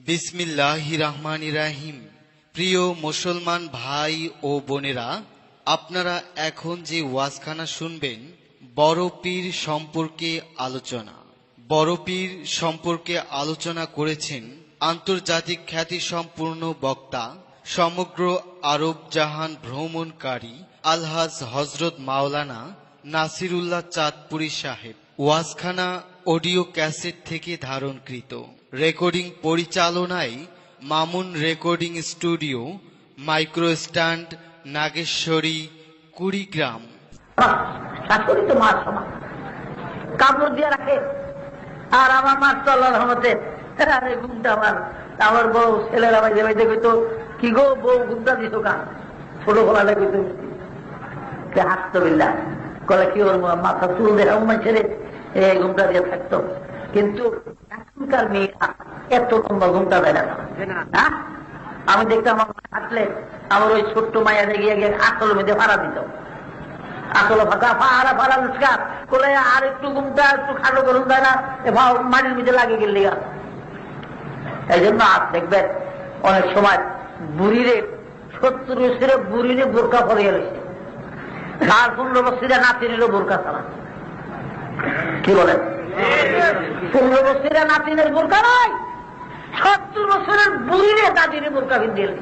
বিসমিল্লাহির রহমানির রহিম। প্রিয় মুসলমান ভাই ও বোনেরা, আপনারা এখন যে ওয়াজখানা শুনবেন বড় পীর সম্পর্কে আলোচনা। বড় পীর সম্পর্কে আলোচনা করেছেন আন্তর্জাতিক খ্যাতিসম্পন্ন বক্তা, সমগ্র আরব জাহান ভ্রমণকারী আলহাজ হজরত মাওলানা নাসিরুল্লাহ চাঁদপুরী সাহেব। ওয়াজখানা অডিও ক্যাসেট থেকে ধারণকৃত। রেকর্ডিং পরিচালনায় Mamun recording studio, micro stand, Nageshwari, Kurigram. শাশুড়ি তো মার সমান, কাপড় দিয়ে রাখে। আর আমার মার তো আল্লাহর রহমতে আরে ঘুমটা আমার বউ ছেলেরা বাইরে বাইরে কইতো, কি গো বউ ঘুমটা দিত কান? ছোট গলাটা কইতো হাসতো বিল্লা, কলে কি ওর মাথা চুল দেখাও না ছেড়ে ঘুমটা দিয়ে থাকতো। কিন্তু এখনকার মেয়েরা এত লম্বা ঘুমটা দেয় না। হ্যাঁ, আমি দেখতাম আমার হাঁটলে আমার ওই ছোট্ট মায়া গিয়ে গিয়ে আসল মেয়েদের ভাড়া দিত। আসলে ফাঁকা ফাড়া ফাড়া লুচকা করে আর একটু ঘুমটা একটু খাটো করুন দেয় না, মাটির মধ্যে লাগে গেলে। এই জন্য আজ দেখবেন অনেক সময় বুড়িরে 70 বছরে বুড়িরে বোরকা পরে গেছে, আর 15 বছরে নাতি নিল বোরকা ছাড়া। কি বলেন? 15 বছরে নাতিনের বোরকা নয়, 70 বছরের বুড়িরে দাদিরে বোরকা কিনতে গেলে।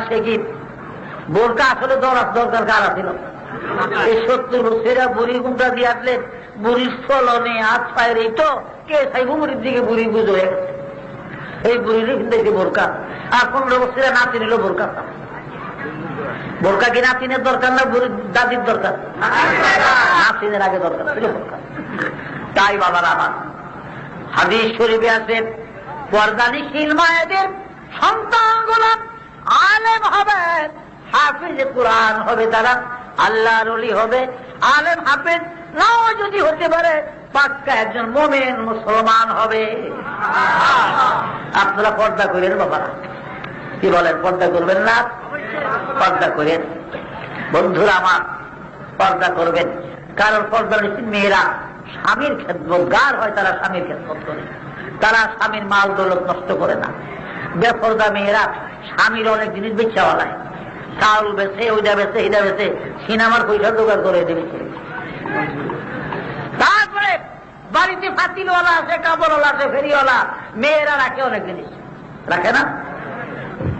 সে কি বোরকা আসলে দরকার কারা ছিল? এই 70 বছরের বুড়ি ঘুমটা দিয়ে আসলে বুড়ির চলনে হাত পায়ের এই তো কে সাইব মুড়ির দিকে বুড়ি বুঝো হয়ে গেছে। এই বুড়িরে কিন্তু বোরকা, আর 15 বছরের নাতি নিল বোরকা। বোরকা কি নাতিনের দরকার না বুড়ির দাদির দরকার? নাতিনের আগে দরকার ছিল বোরকা। তাই বাবার আমার হাদিস শরীফে আছে, পর্দানিশীল মায়েদের সন্তানগুলো আলেম হবে, হাফিজ কুরআন হবে, তারা আল্লাহর ওলি হবে। আলেম হাফিজ নাও যদি হতে পারে, পাক্কা একজন মুমিন মুসলমান হবে। আপনারা পর্দা করেন বাবারা, কি বলেন? পর্দা করবেন না? পর্দা করেন বন্ধুরা আমার, পর্দা করবেন। কারণ পর্দা মেয়েরা স্বামীর খেদমতগার হয়, তারা স্বামীর খেদমত করে, তারা স্বামীর মাল দৌলত নষ্ট করে না। বেপর্দা মেয়েরা স্বামীর অনেক জিনিস বেচা বানায়, চাউল বেছে, ওইটা বেছে, এটা বেছে, সিনেমার পয়সা জোগাড় করে দেবে। তারপরে বাড়িতে ফাতিলওয়ালা আছে, কাপড়ওয়ালা আছে, ফেরিওয়ালা, মেয়েরা রাখে অনেক জিনিস, রাখে না?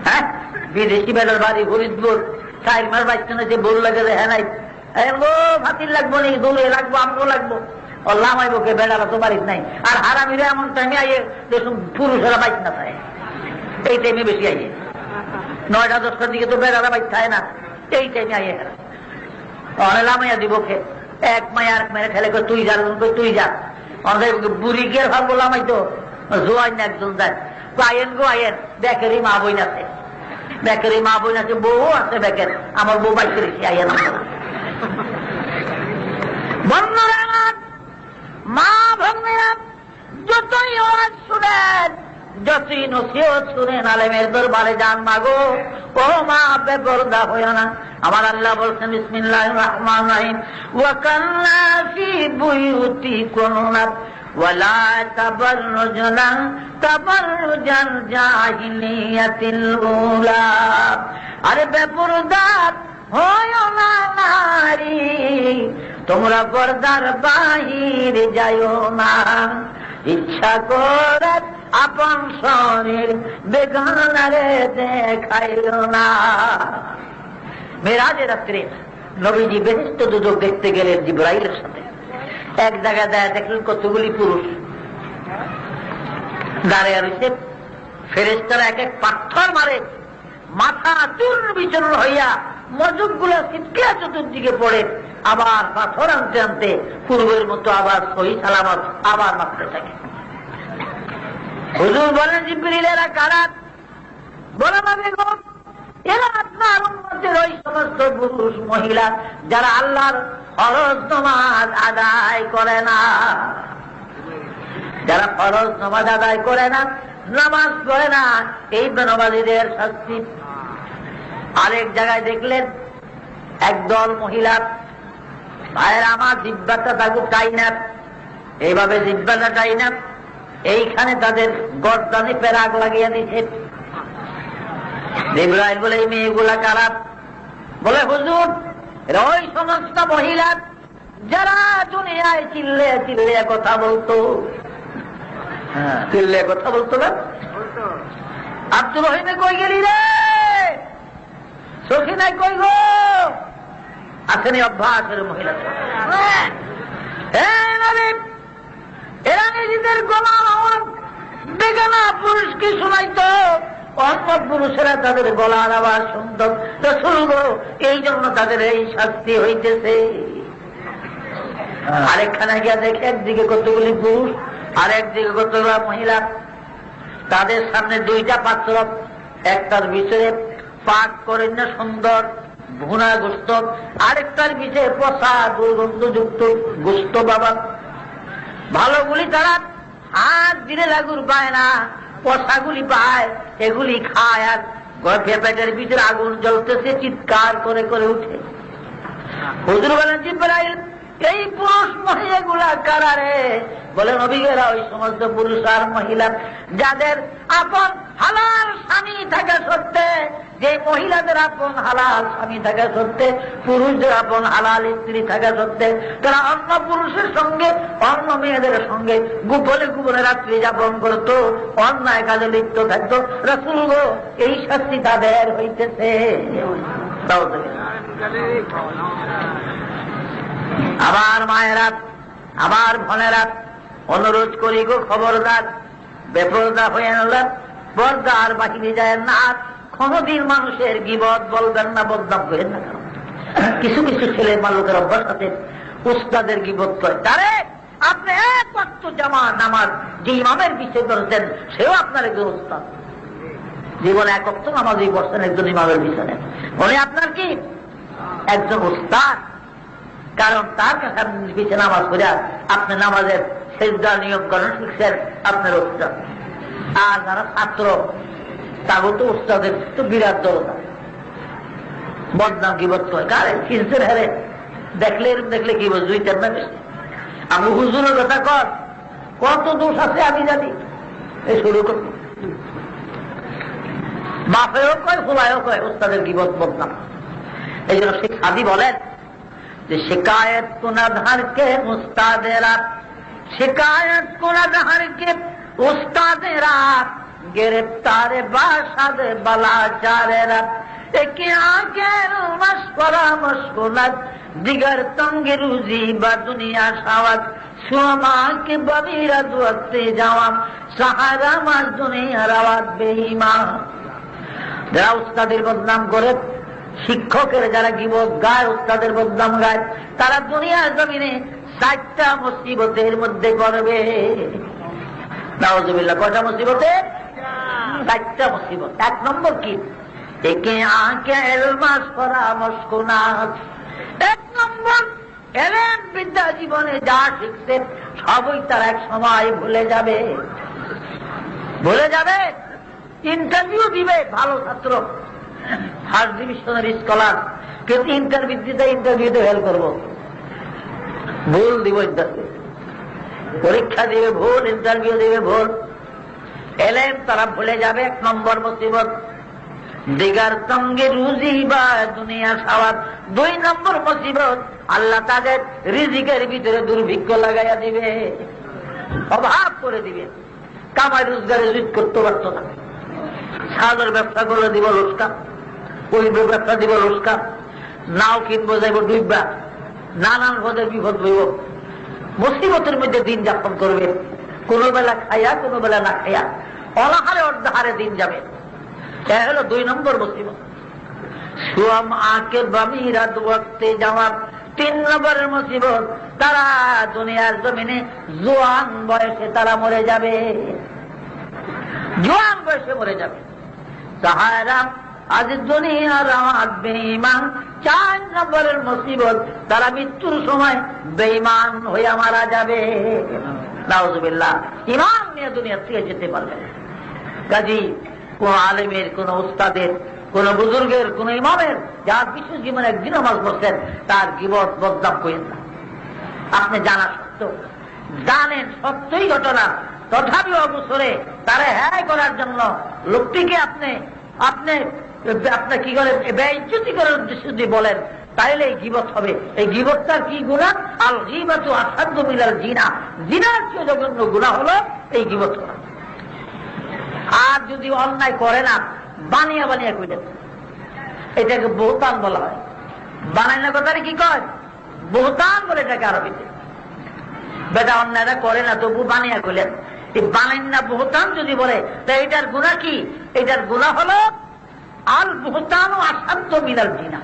হ্যাঁ, বিদেশি বেলার বাড়ি ফরিদপুর 4 মাস বাচ্চা যে বল লাগে, হ্যাঁ নাই ফাতিল লাগবো নি, দৌড়ে লাগবো, আমগো লাগবো, ও লামাইবকে বেড়ারা তো বাড়ির নাই। আর হারামিরা এমন টাইমে আইয়ে দেখুন পুরুষেরা বাইক না থাকে, এই টাইমে বেশি আইয়ে 9টা 10টার দিকে তো বেড়ারা বাইক থাকে না, এই টাইমে আইয়ে হেরা অনেক লামাইয়া দিবকে এক মায়া আর মেরে ঠেলে তুই যা, তুই যা। অনেক বুড়ি গিয়ে ভাববো লামাই তো জোয়াই না একজন যায়, আয়েন গো আয়েন, বেকেরই মা বই আছে, বেকেরই মা বই আছে, বউ আছে বেকের, আমার বউ বাইক করেছি আইয়েন। বন্ধুরা আমার, মা ভগ্নীরা যতই আওয়াজ শুনেন, যতই নসিহত শুনেন, আলেমের দরবারে যান মাগো, ও মা বেপরদা হইও না। আমার আল্লাহ বলছেন বিসমিল্লাহির রহমানির রহিম, ওয়া কান্না ফি বুয়ুতিকুন্না ওয়ালা তাবাররুজনা তাবাররুজাল জাহিলিয়াতিল উলা। আরে বেপরদা হইও না নারী, তোমরা পর্দার বাহির যাইও না, ইচ্ছা করে আপন শরীর বেগানারে দেখাইও না। মেরাজের রাত্রে নবীজি বেহেশত দুজক দেখতে গেলেন জিবরাইলের সাথে। এক জায়গায় দেখলেন কতগুলি পুরুষ দাঁড়িয়ে রয়েছে, ফেরেশতারা এক এক পাথর মারে, মাথা চূর্ণ বিচূর্ণ হইয়া মজুক গুলো ছিটকে চতুর্দিকে পড়ে, আবার পাথর আনতে আনতে পূর্বের মতো আবার সহি সালামত আবার মারতে থাকে। হুজুর বলেন, জিবরিল এরা কারা? বলে বেগম, এরা আপনার উম্মতের ওই সমস্ত পুরুষ মহিলা যারা আল্লাহর ফরজ নামাজ আদায় করে না, যারা ফরজ নামাজ আদায় করে না, নামাজ পড়ে না, এই বেনমাজিদের শাস্তি। আরেক জায়গায় দেখলেন একদল মহিলা, ভাইয়ের আমার জিহ্বাটা থাকুক চাই না, এইভাবে জিহ্বাটা চাই না, এইখানে তাদের গর্দানে পেরাক লাগিয়ে দিছে। জিবরাইল বলে এই মেয়েগুলা কারা? বলে হুজুর এরা ওই সমস্ত মহিলা যারা দুনিয়ায় চিল্লে চিল্লে কথা বলতো। চিল্লে কথা বলতো না? আব্দুর রহিমে কই গেলি রে? সখিনাই কই গো? আসেনি অভ্যাসের মহিলা। এরা নিজেদের গলার আওয়াজ বেগানা পুরুষকে শোনাইতো, অন্য পুরুষেরা তাদের গলার আওয়াজ শুনত। রাসূল গো, এই জন্য তাদের এই শাস্তি হইতেছে। আরেকখানে গিয়া দেখে একদিকে কতগুলি পুরুষ আর একদিকে কতগুলো মহিলা, তাদের সামনে দুইটা পাত্র, একটার ভিতরে পাক করে না সুন্দর ভুনা গোস্ত, আরেকটার ভিতরে পচা দুর্গন্ধযুক্ত গোস্ত। বাবা ভালোগুলি তারা হাত দিলে লাগুর পায় না, পচাগুলি পায়, এগুলি খায় আর পেটের ভিতরে আগুন জ্বলতেছে, চিৎকার করে করে উঠে। হুজুর বলেন জিবরাইল এই পুরুষ মহিলাগুলা কারা রে? বলে নবীরা ওই সমস্ত পুরুষ আর মহিলা যাদের আপন হালাল স্বামী থাকা সত্ত্বে, যে মহিলাদের আপন হালাল স্বামী থাকা সত্ত্বে, পুরুষদের আপন হালাল স্ত্রী থাকা সত্ত্বে তারা অন্য পুরুষের সঙ্গে অন্য মেয়েদের সঙ্গে গোপনে গোপনে রাত্রি যাপন করত, অন্যায় কাজে লিপ্ত থাকতো। রাসূল গো, এই শাস্তি তাদের হইতেছে। আবার মায়েরা, আবার বোনেরা, অনুরোধ করি গো, খবরদার বেপরদা হয়ে নিলেন, পর্দা আর বাহিরে যায় না। কোনদিন মানুষের গীবত বলবেন না, বদনাম করেন না। কিছু কিছু ছেলে মানুষের অভ্যাস আছে, উস্তাদের গীবত করে। তারে আপনি এক ওয়াক্ত জামা নামাজ যে ইমামের পিছিয়ে করেছেন, সেও আপনার একজন উস্তাদ। জীবনে এক ওয়াক্ত নামাজই বসছেন একজন ইমামের পিছনে, বলে আপনার কি একজন উস্তাদ। কারণ তার কাছে আপনি পিছিয়ে নামাজ করে আপনি নামাজের সেজদার নিয়ম করেন শিখছেন, আপনার উস্তাদ। আর যারা ছাত্র তাগো তো উস্তাদের তো বিরাট দরকার, বদনাম কি বলতে হয়। কারে চিনছেন? হেরে দেখলে দেখলে কি বল দুইটার না বেশি। আমি হুজুরের কথা কর, কত দোষ আছে আমি জানি। এই শুরু করব, বাপেও কয় ফুলায়ও কয় উস্তাদের কি বদনাম। এই জন্য শেখ সাদি বলেন যে শিকায়ত কুনাধারকে উস্তাদেরা, শিকায়ত কুনাধারকে উস্তাদেরা, গ্রেপ্তারে বাসাদে বালাচারেরা, একে আগের মশকরা মশকুলাত, দিগার তঙ্গে রুজি বা দুনিয়া সাওয়াত, সুমাকে ববিরা দুয়াতে যাওয়াম, সাহারা মাস দুনিয়ার আওয়াজ বেঈমান। যারা উস্তাদের বদনাম করে, শিক্ষকের যারা গীবত গায়, উস্তাদের বদনাম গায়, তারা দুনিয়ার জমিনে 4টা মুসিবতের মধ্যে পড়বে। নাউজুবিল্লাহ। কয়টা মুসিবতে? 4টা মুসিবত। 1 নম্বর কি? একে আঁকে এলমাস করা মস্কুনাথ। 1 নম্বর, এলেম বিদ্যা জীবনে যা শিখছে সবই তার এক সময় ভুলে যাবে। ভুলে যাবে। ইন্টারভিউ দিবে ভালো ছাত্র, ফার্স্ট ডিভিশনের স্কলার, কিন্তু ইন্টারভিউতে ফেল করবো, ভুল দিব ইন্টারভিউ, পরীক্ষা দিবে ভুল, ইন্টারভিউ দিবে ভুল, এলেম তারা ভুলে যাবে। 1 নম্বর মুসিবত। দিগার সঙ্গে রুজি বা দুনিয়া সাওয়াত। 2 নম্বর মুসিবত, আল্লাহ তাদের রিজিকের ভিতরে দুর্ভিক্ষ লাগাইয়া দিবে, অভাব করে দিবে, কামাই রোজগারে জুট করতে পারত না। সাদের ব্যবসা করে দিব লোসকান, ওই ব্যবসা দিব লোসকান, নাও কিনবো যাইব ডুববা, নানান পদের বিপদ হইব, মুসিবতের মধ্যে দিন যাপন করবে। কোনো বেলা খাইয়া কোনো বেলা না খাইয়া অনাহারে অর্ধাহারে দিন যাবে। এ হলো 2 নম্বর মুসিবত। সুয়াম আকে বামিরা দুয়াক্তে যাওয়া। 3 নম্বরের মুসিবত, তারা দুনিয়ার জমিনে জোয়ান বয়সে তারা মরে যাবে, জোয়ান বয়সে মরে যাবে। সাহারা আজ দুনিয়ার আমার বেঈমান। 4 নম্বরের মুসিবত, তারা মৃত্যুর সময় বেঈমান হইয়া মারা যাবে। নাউজুবিল্লাহ। ঈমান নিয়ে দুনিয়া থেকে যেতে পারবে না। কাজী কোন আলেমের, কোন উস্তাদের, কোন বুজুর্গের, কোন ইমামের যার কিছু জীবনে একদিন নামাজ পড়ছেন, তার গীবত বদনাম করেন না। আপনি জানা সত্য, জানেন সত্যই ঘটনা, তথাপি অবসরে তারে হ্যাঁ করার জন্য লোকটিকে আপনি আপনি আপনার কি করে বেইজ্জতি করার উদ্দেশ্য যদি বলেন, তাইলে এই গীবত হবে। এই গীবতটার কি গুনাহ? আল গীবাতু আসাদ্দু মিনাল জিনা, জিনার চেয়ে জঘন্য গুনাহ হলো এই গীবত করা। আর যদি অন্যায় করে না, বানিয়া বানিয়া কইলেন, এটাকে বহুতান বলা হয়। বানাইনা কথাটা কি কয়? বহুতান বলে এটাকে আরবিতে। বেটা অন্যায়টা করে না তবু বানিয়া কইলেন, এই বানাইন না বহুতান যদি বলে, তা এটার গুনাহ কি? এটার গুনাহ হলো আল বহুতান আসাদ্দু মিনাল জিনা,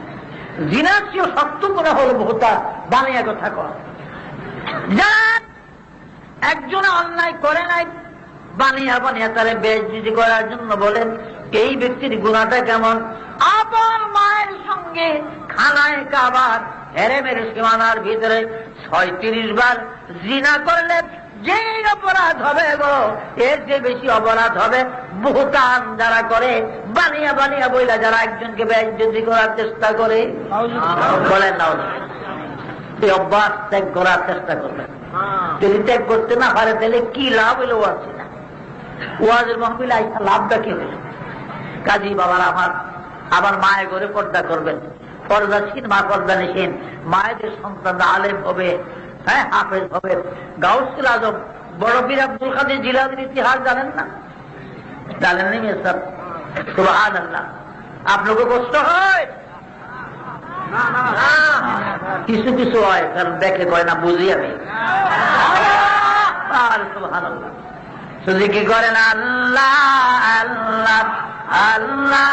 জিনার চেয়ে শক্ত গুনাহ হলো বহুতান, বানিয়া কথা কর। যারা একজনে অন্যায় করে নাই, বানিয়া বানিয়া তারে বেইজ্জতি করার জন্য বলেন, এই ব্যক্তির গুনাহটা কেমন? আপন মায়ের সঙ্গে খানায় কাবার হেরেমের সীমানার ভিতরে 36 বার জিনা করলে যে অপরাধ হবে গো, এর যে বেশি অপরাধ হবে বহুতান যারা করে, বানিয়া বানিয়া বইলা যারা একজনকে বেইজ্জতি করার চেষ্টা করে। বলেন না, এই অভ্যাস ত্যাগ করার চেষ্টা করবেন। যদি ত্যাগ করতে না পারে তাহলে কি লাভ হইল? ওয়াজ না, ওয়াজের মাহফিলে আইসা লাভটা কি হইল? কাজী বাবার আমার মায়ের ঘরে পর্দা করবেন, পর্দাশীন মা পর্দা নিশীন, মায়েদের সন্তানরা আলেম হবে, হ্যাঁ হাফেজ হবে। গাউসুল আজম বড় পীর আব্দুল কাদের জিলানীর ইতিহাস জানেন না? জানেন নি মেয়ে স্যার? সুবহানাল্লাহ। আপনাকে কষ্ট হয়? কিছু কিছু হয়, কারণ দেখে কয় না, বুঝি আমি। আর সুবহানাল্লাহ শুধু কি করেন? আল্লাহ আল্লাহ আল্লাহ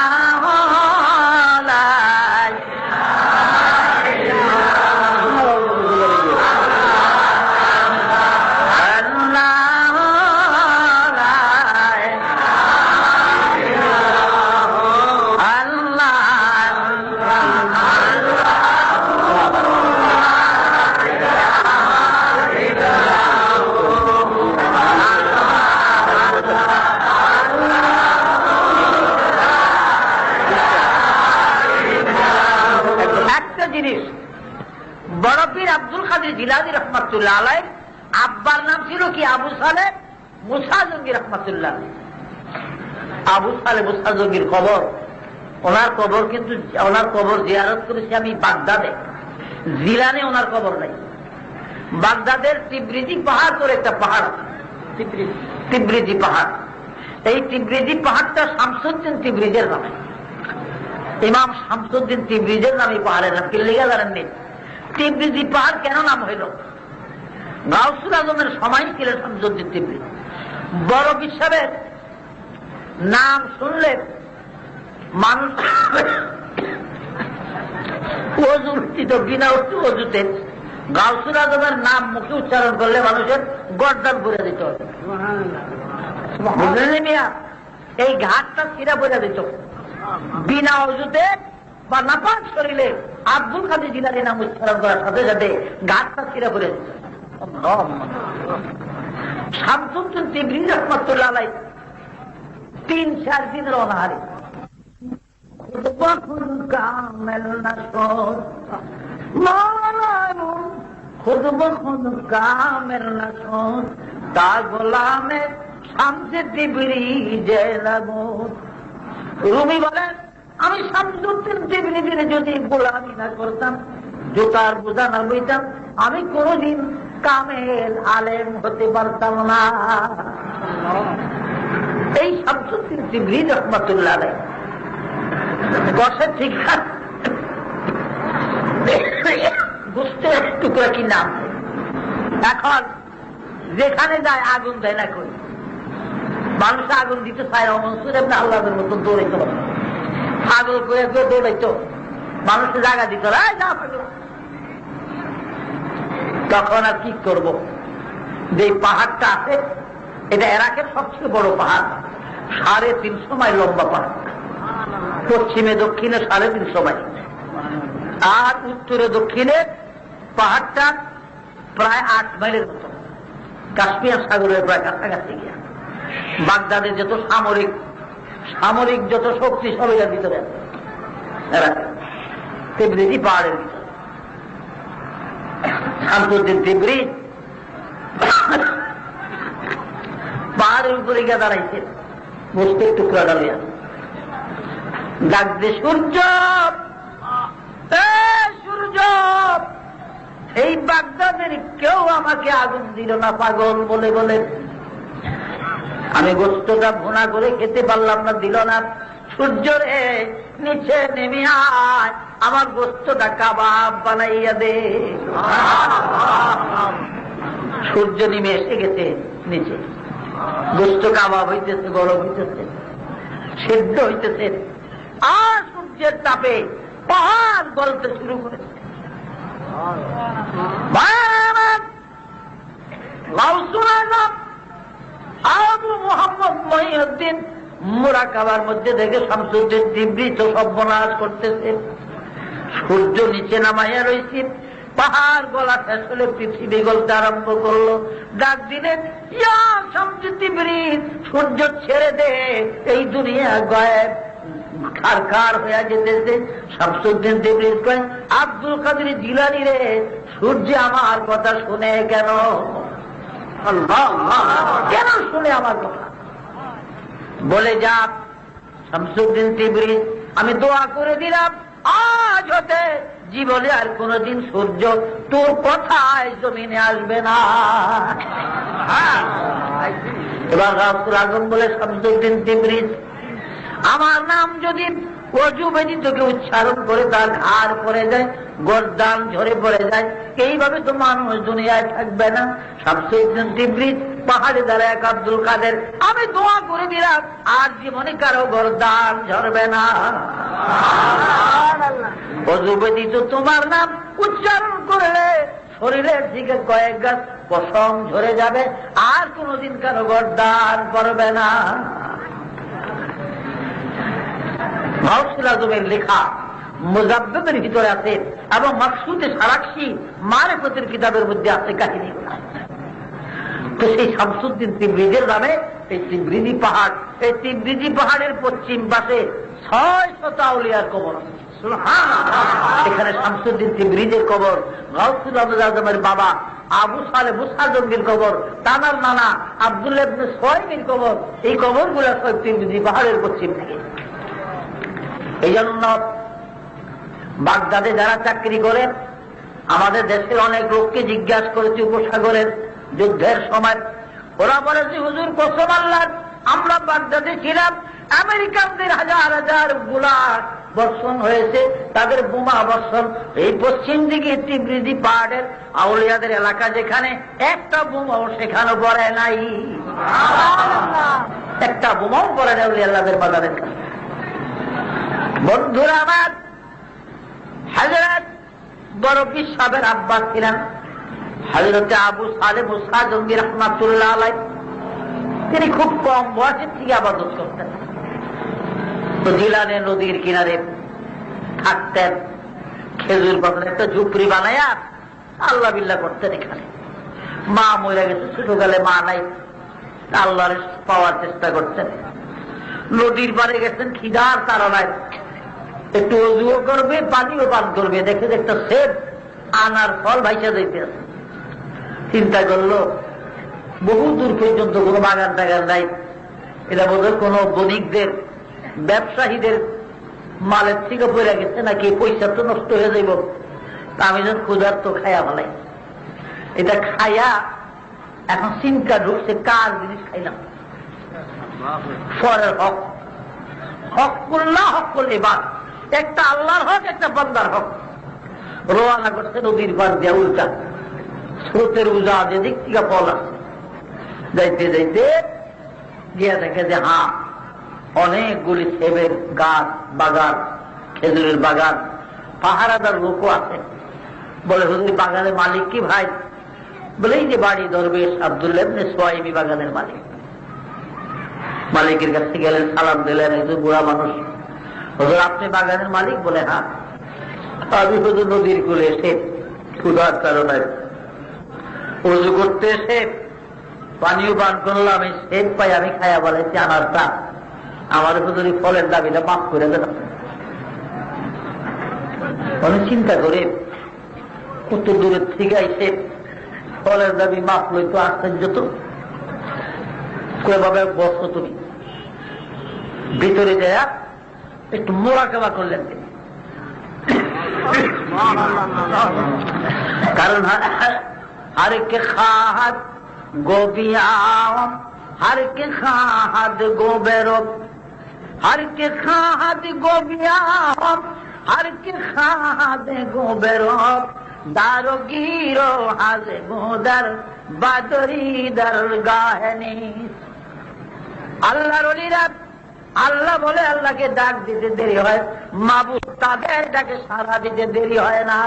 আব্দুল কাদের জিলানী রহমাতুল্লাহ আলাইহ আব্বার নাম ছিল কি? আবু সালেহ মুসা জঙ্গি রহমাতুল্লাহ। আবু সালেহ মুসা জঙ্গির কবর, ওনার কবর কিন্তু ওনার কবর জিয়ারত করেছি আমি বাগদাদে। জিলানে ওনার কবর নাই। বাগদাদের তিব্রিজি পাহাড় করে একটা পাহাড়, তিব্রিজি পাহাড়। এই তিব্রিজি পাহাড়টা শামসুদ্দিন তিব্রিজের নামে, ইমাম শামসুদ্দিন তিব্রিজের নামে পাহাড়ের নাম। কি লেগে জানেননি? তিব্রিজি পাহাড় কেন নাম হইল? গাউসুল আজমের সময় ছিলেন শামসুদ্দিন তিব্রিজ। বড় বিশ্বের নাম শুনলে মানুষ অজু উঠিত, বিনা অজুতে গাউসুল আজমের নাম মুখে উচ্চারণ করলে মানুষের গর্দান ভরে দিত। বুঝলেন মিয়া? এই ঘাটটা ছিঁড়া ভরে দিত বিনা অজুতে বা নাপাক শরীরে। আব্দুল কাদের জিলানী নাম উচ্চারণ করার সাথে সাথে ঘাটটা ছিঁড়া ভরে দিত। শামসুদ্দিন তিব্রিজ রহমাতুল্লাহ আলাইহ 3-4 দিনের অনাহারে, রুমি বলেন, আমি শামসুদ্দিন তিব্রিজের যদি গোলামি না করতাম, জুতার বোঝা না বইতাম, আমি কোনদিন কামেল আলেম হতে পারতাম না। এই শামসুদ্দিন তিব্রিজ রহমাতুল্লাহ আলাইহ গছের ঠিক বুঝতে টুকরা কি নাম। এখন যেখানে যায় আগুন দেয় না কই, মানুষ আগুন দিতে চায় না। মনসুর এমনি আল্লাহদের মতন দৌড়াইতে পারে, পাগল করে দৌড়াইতো, মানুষকে জায়গা দিত। তখন আর কি করব? যে পাহাড়টা আছে এটা ইরাকের সবচেয়ে বড় পাহাড়, 350 মাইল লম্বা পাহাড়। পশ্চিমে দক্ষিণে 350 মাইল, আর উত্তরে দক্ষিণে পাহাড়টা প্রায় 8 মাইলের মতো, কাশ্মীর সাগরের প্রায় কাছাকাছি গিয়া। বাগদাদের যত সামরিক যত শক্তি সব এর ভিতরে আছে, তিব্রিজি পাহাড়ের ভিতরে। শামসুদ্দিন তিব্রিজ পাহাড়ের উপরে গিয়ে দাঁড়াইছে, গোস্তের টুকরা ডালিয়া ডাক দে, সূর্য, সূর্য, এই বাগদাদের কেউ আমাকে আগুন দিল না পাগল বলে বলে, আমি গোস্তটা ভুনা করে খেতে পারলাম না, দিল না। সূর্য রে, নিচে নেমে আয়, আমার গোস্তটা কাবাব বানাইয়া দে। সূর্য নেমে এসে গেছে নিচে, গোস্ত কাবাব হইতেছে, গরম হইতেছে, সিদ্ধ হইতেছে, আর সূর্যের তাপে পাহাড় গলতে শুরু করেছে। আবু মোহাম্মদ মহিউদ্দিন মুরাকাবার মধ্যে দেখে শামসুদ্দিন তিবরিত সর্বনাশ করতেছে। সূর্য নিচে নামাইয়া রয়েছে, পাহাড় গলা শেষ হলে পৃথিবী গলতে আরম্ভ করলো। ডাক দিলেন, ইয়া শামসুদ্দিন তিবরিত, সূর্য ছেড়ে দে, এই দুনিয়া গায়েব, খারখার হয়ে যেতেছে। শামসুদ্দিন তিবরিত কয়, আব্দুল কাদের জিলানী রে, সূর্য আমার কথা শুনে কেন? কেন শুনে আমার কথা? বলে যা শামসুদ্দিন তিবরিত, আমি দোয়া করে দিলাম, আজ হতে জীবনে আর কোনদিন সূর্য তোর কথায় জমিনে আসবে না। এবার রাসূল আযম বলে, শামসুদ্দিন তিবরিত, আমার নাম যদি অজু ব্যতীতকে উচ্চারণ করে তার ঘাড় পড়ে যায়, গর্দান ঝরে পড়ে যায়, এইভাবে তো মানুষ দুনিয়ায় থাকবে না। শামসুদ্দিন তিবরিত পাহাড়ে দাঁড়ায় এক আব্দুল কাদের, আমি দোয়া করে দিলাম আর জীবনে কারো গর্দান ঝরবে না। অজু ব্যতীত তোমার নাম উচ্চারণ করলে শরীরের দিকে কয়েক গাছ পশম ঝরে যাবে, আর কোনদিন কারো গর্দান করবে না। গাউসুল আজমের লেখা মুজাদ্দিদের ভিতরে আছে, এবং মাকসুদে সারাক্ষী মারিফতের কিতাবের মধ্যে আছে কাহিনী। তো সেই শামসুদ্দিন তিবরিজের নামে এই তিবরিজি পাহাড়, এই তিবরিজি পাহাড়ের পশ্চিম পাশে 600 আউলিয়ার কবর আছে। এখানে শামসুদ্দিন তিবরিজের কবর, গাউসুল আজমের বাবা আবু সালে মুসা জঙ্গির কবর, তানার নানা আব্দুল্লাহ ইবনে সুহাইমের কবর, এই কবরগুলো সব তিবরিজি পাহাড়ের পশ্চিম থেকে। এই জন্য বাগদাদে যারা চাকরি করেন, আমাদের দেশের অনেক লোককে জিজ্ঞাসা করেছি উপসাগরের যুদ্ধের সময়, ওরা বলেছে, হুজুর কসম আল্লাহর, আমরা বাগদাদে ছিলাম, আমেরিকানদের হাজার হাজার গোলা বর্ষণ হয়েছে, তাদের বোমা বর্ষণ এই পশ্চিম দিকে তিবরিজি পাহাড়ের আউলিয়াদের এলাকা, যেখানে একটা বোমাও সেখানে পড়ে নাই, একটা বোমাও পড়ে নাই আউলিয়াদের বাজারের কাছে। বন্ধুরা আমার, হযরত বড় পীর সাহেবের আব্বা ছিলেন হযরতে আবু সালে মুসা জঙ্গি রাহমাতুল্লাহ আলাইহি। তিনি খুব কম বয়সে থেকে ইবাদত করতেন, তো জিলানে নদীর কিনারে থাকতেন, খেজুর পাতার একটা ঝুপড়ি বানায়া আল্লাহ বিল্লাহ করতেন। এখানে মা মরে গেছে, ছোটকালে মা নাই, আল্লাহর পাওয়ার চেষ্টা করতেন। নদীর পাড়ে গেছেন, খিদার তাড়নায় একটু অজুও করবে, পানিও পান করবে, দেখে একটা সেব আনার ফল ভাইসা যাইতে আছে। চিন্তা করলো, বহু দূর পর্যন্ত কোনো বাগান টাগান নাই, এটা বোধহয় কোনো বণিকদের ব্যবসায়ীদের মালের থেকে পড়ে গেছে নাকি, পয়সা তো নষ্ট হয়ে যাইব, আমি যখন ক্ষুধার তো খাইয়া ফেলাই। এটা খাইয়া এখন চিন্তা ঢুকছে, কার জিনিস খাইলাম, ফরের হক, হকুল্লাহ হকুল ইবাদ, একটা আল্লাহর হক, একটা বান্দার হক। রওনা করছে নদীর পার দিয়া উল্টা, স্রোতের উজা যেদিক থেকে ফল আছে, যাইতে যাইতে গিয়ে দেখে যে হ্যাঁ, অনেকগুলি সেবের গাছ, বাগান, খেজুরের বাগান, পাহারাদার লোকও আছে। বলে, হুজুর বাগানের মালিক কি ভাই? বলে, এই যে বাড়ি দরবেশ আব্দুল্লাহ ইবনে সুহাইমি বাগানের মালিক। মালিকের কাছে গেলেন, সালাম দিলেন, একজন বুড়া মানুষ, হুজুর আপনি বাগানের মালিক? বলে, হ্যাঁ। আমি হুজুর নদীর কূলে এসে ক্ষুধার কারণে উজু করতে এসে পানিও পান করলাম, আমি সেব পাই, আমি খাইয়া বলেছি আনারটা, আমার হুজুর ফলের দাবিটা মাফ করে দেন। অনেক চিন্তা করে কত দূরের থেকে এসে ফলের দাবি মাফ লইতো, আশ্চর্য তো। ভাবে বসো তুমি। ভিতরে যায় একটু মোরাকাবা করলেন তিনি, কারণ হারকে খাহাত গোবিয়াম, হারকে খাহাত গোবেরব, হারকে খাহাত গোবিয়াম, হারকে খাহাত গোবেরব, দারো গিরো হাজে গোদার বাদরি দরগাহনি। আল্লাহর ওলিরা আল্লাহ বলে আল্লাহকে ডাক দিতে দেরি হয়, মাবুদ তাদের ডাকে সাড়া দিতে দেরি হয় না।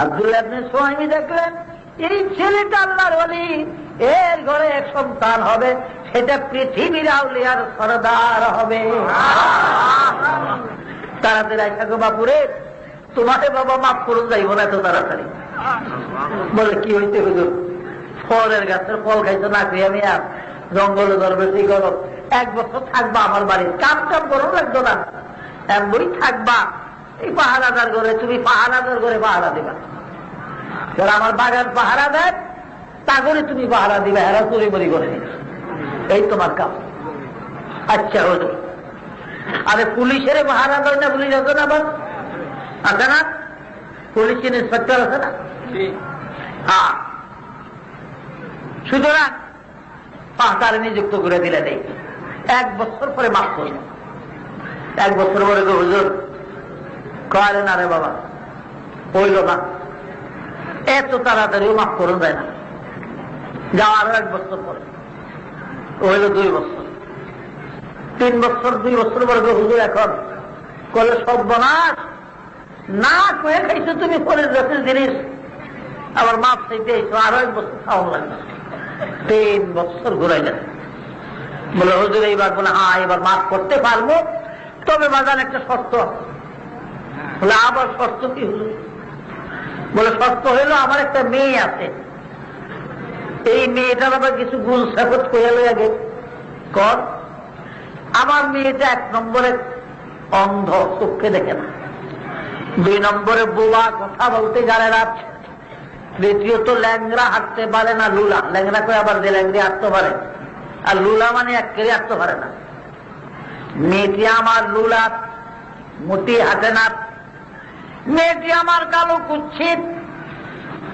আব্দুল্লাহ ইবনে সুহাইমি দেখলেন এই ছেলেটা আল্লাহর ওলি, এর ঘরে এক সন্তান হবে, সেটা পৃথিবীর আউলিয়ার সরদার হবে। তাড়াতাড়ি আইসা গো বাপুরে, তোমাকে বাবা মাফ করুন যাইব না এত তাড়াতাড়ি। বলে কি হইতে হুজুর? ফলের গাছের ফল খাইতো না খেয়ে আমি আর জঙ্গলে ধরবে, ঠিক করো 1 বছর থাকবা আমার বাড়ির, কাম টাম করো লাগতো না, এমনই থাকবা এই পাহারাদার ঘরে, তুমি পাহারাদার ঘরে পাহারা দিবা, যারা আমার বাগান পাহারা দেয় তা করে তুমি পাহারা দিবা, এরা চুরি মরি করে নিবে, এই তোমার কাম। আচ্ছা হুজুর, আরে পুলিশের পাহারা দেয় না, পুলিশ আছে না, বল আছে না, পুলিশ ইন্সপেক্টর আছে না? হ্যাঁ, সুতরাং পাহাড়ে নিযুক্ত করে দিলেন। এই 1 বছর পরে মাফ করল। 1 বছর পরে হুজুর করেন, আরে বাবা হইল না, এত তাড়াতাড়িও মাফ করুন যায় না, যাও আরো 1 বছর পরে হইল 2 বছর, 3 বছর, 2 বছর পরে হুজুর এখন কলে সর্বনাশ, না কয়ে খাইছো তুমি পরের দেশের জিনিস, আবার মাফ চাইতে এসো, আরো 1 বছর খাওয়া লাগবে। 3 বছর ঘুরাইলেন। বলে হুজুর এইবার, বলে হ্যাঁ এবার মাফ করতে পারবো, তবে বাজান একটা শর্ত। বলে আবার শর্ত কি হলো? বলে শর্ত হইল আমার একটা মেয়ে আছে, এই মেয়েটার আবার কিছু গুণ সাফত করে আগে কর। আমার মেয়েটা 1 নম্বরে অন্ধ, চোখে দেখে না, 2 নম্বরে বোবা, কথা বলতে জানে না, দ্বিতীয়ত ল্যাংরা, হাঁটতে পারে না, লুলা, ল্যাংরা করে আবার যে ল্যাংরি হাঁটতে পারে, আর লুলা মানে একেবারে হাঁটতে পারে না। মেয়েটি আমার লুলা, মোটি হাঁটে না। মেয়েটি আমার কালো কুচ্ছিত,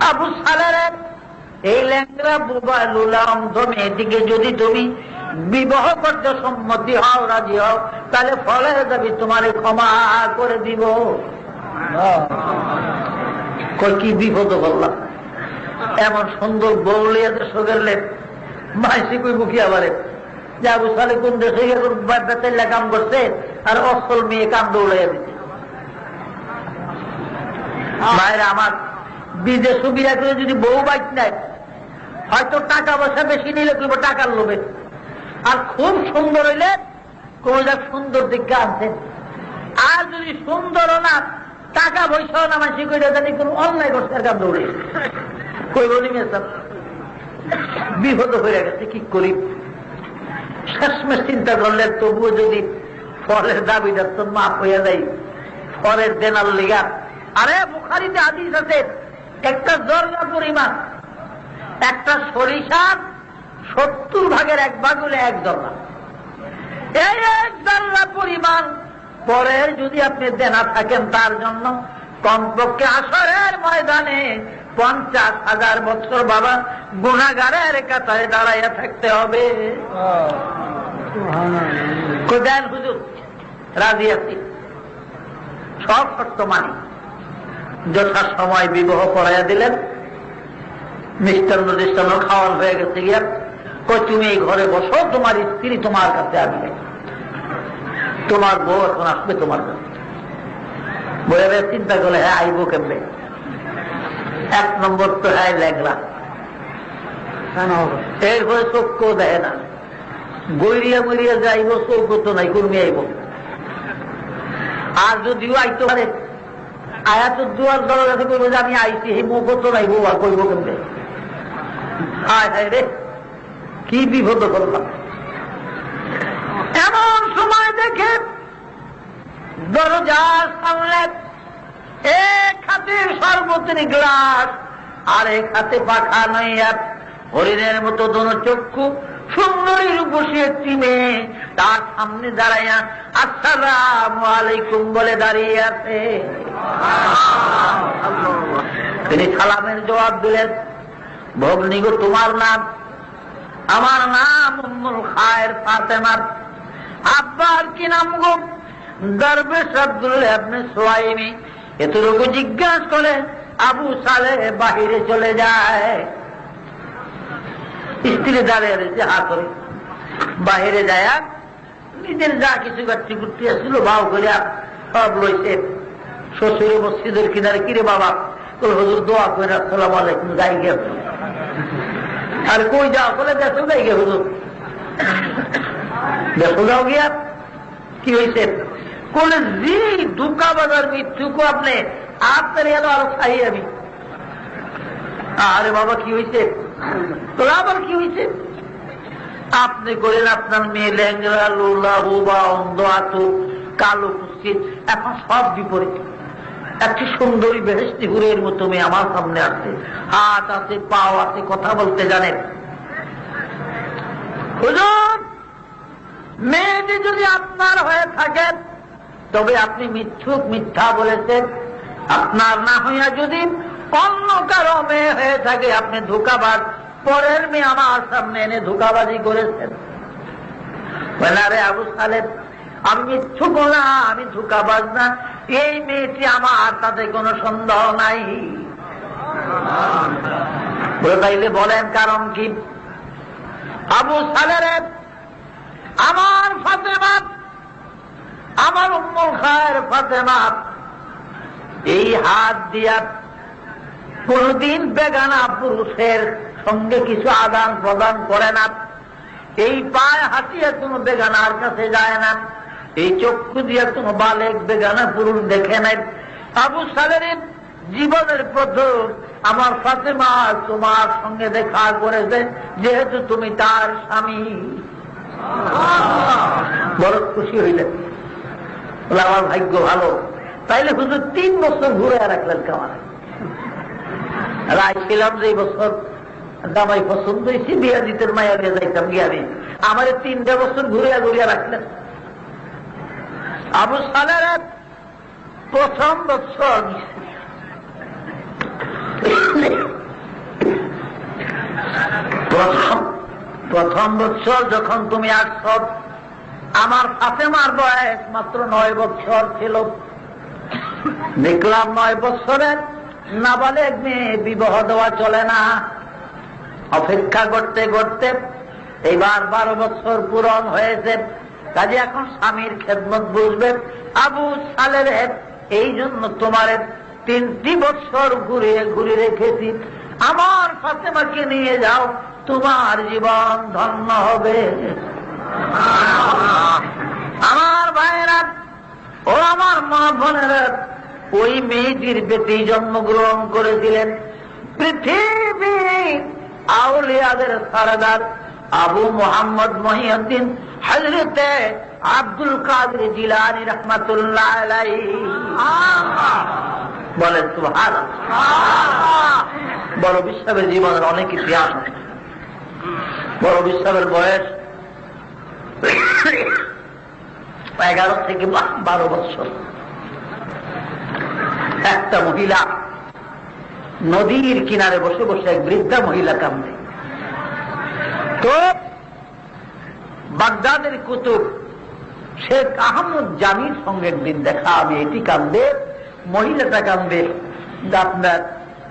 আবু সালের এই ল্যাংরা বোবা লুলা অন্ধ মেয়েটিকে যদি তুমি বিবাহ করতে সম্মতি হও, রাজি হও, তাহলে ফলে যাবি তোমার ক্ষমা করে দিব। কি বিপদ বললাম, এমন সুন্দর বউলিয়া দেশে গেলে মাইসি কই মুখিয়া বারে যে আবু সালে কোন দেশে বেতেল্লা কাম করছে, আর অসল মেয়ে কাম দৌড়াইয়া দিচ্ছে। ভাইরা আমার, বিদেশ বিয়া করে যদি বউ বাইক নেয়, হয়তো টাকা পয়সা বেশি নিলে করবো টাকার লোভে, আর খুব সুন্দর হইলে কোন যাক সুন্দর দিকে আনছেন, আর যদি সুন্দরও না, টাকা পয়সাও না, মাসি করে জানি কোন অন্যায় করছে আর কাম দৌড়ে কই বলি মেসাব, বিপদ হয়ে গেছে। কি করি? শেষমেশ চিন্তা করলে তবুও যদি ফলের দাবিটা তো মাফ হইয়া যায়, ফলের দেনার লিগা। আরে বুখারীতে হাদিস আছে, একটা জর্রা পরিমাণ, একটা সরিষার 70 ভাগের 1 ভাগ হলে 1 জর্রা, এই 1 জর্রা পরিমাণ পরের যদি আপনি দেনা থাকেন, তার জন্য কমপক্ষে আসরের ময়দানে 50,000 বছর বাবা গুনাহগারের কাতারে দাঁড়াইয়া থাকতে হবে। দেন হুজুর, রাজি আছি, সব শর্ত মানি। যথা সময় বিবাহ করাইয়া দিলেন, মিষ্টান্ন টিষ্টান্ন খাওয়ান হয়ে গেছে গিয়া, কই তুমি এই ঘরে বসো, তোমার স্ত্রী তোমার কাছে আসবে, তোমার বউ এখন আসবে তোমার কাছে। বলে চিন্তা করলে, হ্যাঁ আইব কেমনে? 1 নম্বর তো হ্যাঁ ল্যাংরা, এরপরে চোখও দেয় না, গইরিয়া মরিয়া যাইব, চোখ তো নাই, কর্মী আইব। আর যদিও আইতে পারে, আয়াতের দুয়ার দরজাতে করবো যে আমি আইছি, এই মুখ তো নাই, বউ আর করবো কেমনে? হায় হায় রে, কি বিপদ করলাম। এমন সময় দেখে দরজার সামনে এক হাতে সর্বত্রী গ্লাস, আর এক হাতে পাখা নইয়া হরিণের মতো দোনো চক্ষু, সুন্দরী রূপসী একটি মেয়ে তার সামনে দাঁড়াইয়া আসসালামু আলাইকুম বলে দাঁড়িয়ে আছে। তিনি সালামের জবাব দিলেন, ভগ্নী গো, তোমার নাম? আমার নাম উম্মুল খায়ের ফাতেমা। আব্বার কি নাম গো? দরবেশ আব্দুল্লাহ ইবনে সুলাইমি। এতটুকু জিজ্ঞাসা করে আবু সালেহ বাহিরে চলে যায়। স্ত্রী দাঁড়িয়ে রয়েছে হাত করে, বাহিরে যায় নিজের যা কিছু গাছটি গুটি আসছিল ভাও করিয়া সব লইছে। শ্বশুরে মসজিদের কিনারে, কিরে বাবা? হুজুর দোয়া করে আসসালামু আলাইকুম, যাই গে। আর কই যাও? বলে দেখো যাই গে হুজুর। দেখো যাও গিয়া কি হয়েছে? কোন জি ধোকা বাজার মৃত্যুকু আপনি আপনার এলো আরো খাই আমি। আরে বাবা কি হয়েছে? তোরা আবার কি হয়েছে? আপনি করেন আপনার মেয়ে ল্যাংরা, লোলা, বোবা, অন্ধ, আতু, কালো কুস্কিত, এখন সব বিপরীত। একটি সুন্দরী বেহেশতি হুরের মতো মেয়ে আমার সামনে আসছে, হাত আছে, পাও আছে, কথা বলতে জানেন। হুজুর, মেয়েটি যদি আপনার হয়ে থাকে তবে আপনি মিথ্যুক, মিথ্যা বলেছেন। আপনার না হইয়া যদি অন্য কারো মেয়ে হয়ে থাকে আপনি ধোঁকাবাজ। পরের মেয়ে আমার সামনে এনে ধোঁকাবাজি করেছেন। আরে আবু সালেহ, আমি মিথ্যুক না, আমি ধোঁকাবাজ না, এই মেয়েটি আমার, তাতে কোনো সন্দেহ নাই। তাইলে বলেন কারণ কি? আবু সালেহ, আমার ফাতেমা, আমার উম্মুল খায়ের ফাতেমা এই হাত দিয়া কোনদিন বেগানা পুরুষের সঙ্গে কিছু আদান প্রদান করে না। এই পায়ে হাঁটিয়ে কোনো বেগানার কাছে যায় না। এই চক্ষু দিয়ে কোনো বালেক বেগানা পুরুষ দেখে নাই। আবু সালের জীবনের প্রথম আমার ফাতেমা তোমার সঙ্গে দেখা করেছে, যেহেতু তুমি তার স্বামী। বড় খুশি হইলেন, আমার ভাগ্য ভালো। তাইলে হুজুর 3 বছর ঘুরে রাখলেন কামারে। রাইছিলাম যে বছর জামাই পছন্দ হয়েছে, বিয়া দিতে মায়া দিয়ে যাইতাম গিয়ারি, আমার 3 বছর ঘুরিয়া ঘুরিয়া রাখলেন। আবু সালের প্রথম বছর প্রথম বছর যখন তুমি আসছ, আমার ফাতেমার বয়স মাত্র 9 বছর ছিল। দেখলাম 9 বছরের নাবালেগ মেয়ে বিবাহ দেওয়া চলে না। অপেক্ষা করতে করতে এইবার 12 বছর পূরণ হয়েছে। কাজে এখন স্বামীর খেদমত বুঝবে। আবু সালেহ, এই জন্য তোমার 3টি বছর ঘুরিয়ে ঘুরিয়ে রেখেছি। আমার ফাতেমাকে নিয়ে যাও, তোমার জীবন ধন্য হবে। আমার ভাইয়েরা ও আমার মা বোনেরা, ওই মেয়েটির পেটে জন্মগ্রহণ করেছিলেন পৃথিবী আউলিয়াদের সরদার আবু মোহাম্মদ মহিউদ্দিন হযরতে আব্দুল কাদের জিলানী রাহমাতুল্লাহ আলাইহি। বলেন সুবহানাল্লাহ। বড় বিশ্বাবের জীবনের অনেক ইতিহাস। বড় বিশ্বাবের বয়স 11 থেকে 12 বছর। একটা মহিলা নদীর কিনারে বসে বসে, এক বৃদ্ধা মহিলা কান্দে। তো বাগদাদের কুতুব শেখ আহমদ জামির সঙ্গে একদিন দেখা। আমি এটি কান্দে, মহিলাটা কান্দে আপনার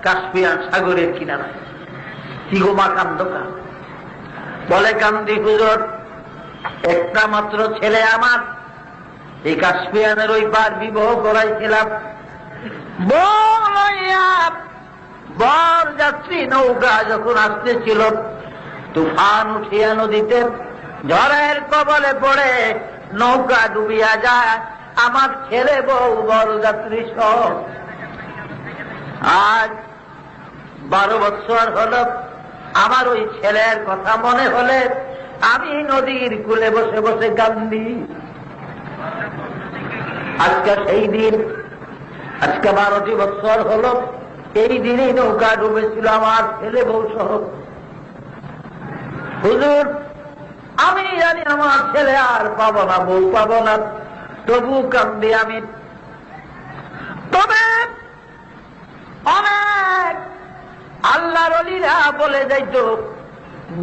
কাশ্মীর সাগরের কিনারায়। কি গো মা, কান্দ কা? বলে, কান্দি হুজুর, একটা মাত্র ছেলে আমার, এই কাশ্মীরের ওই পার বিবাহ করাইছিলাম। বর যাত্রী নৌকা যখন আসতেছিল, তুফান উঠিয়া নদীতে, ঝড়ের কবলে পড়ে নৌকা ডুবিয়া যায়। আমার ছেলে বউ বড় যাত্রী সহ। আজ 12 বছর হল, আমার ওই ছেলের কথা মনে হলে আমি নদীর কূলে বসে বসে কান্দি। আজকে সেই দিন, আজকে 12টি বছর হল, এই দিনেই নৌকা ডুবেছিল আমার ছেলে বউ সহ। হুজুর আমি জানি আমার ছেলে আর পাবো না, বউ পাবো না, তবু কান্দি আমি। তবে অনেক আল্লাহর ওলিরা বলে যাইত,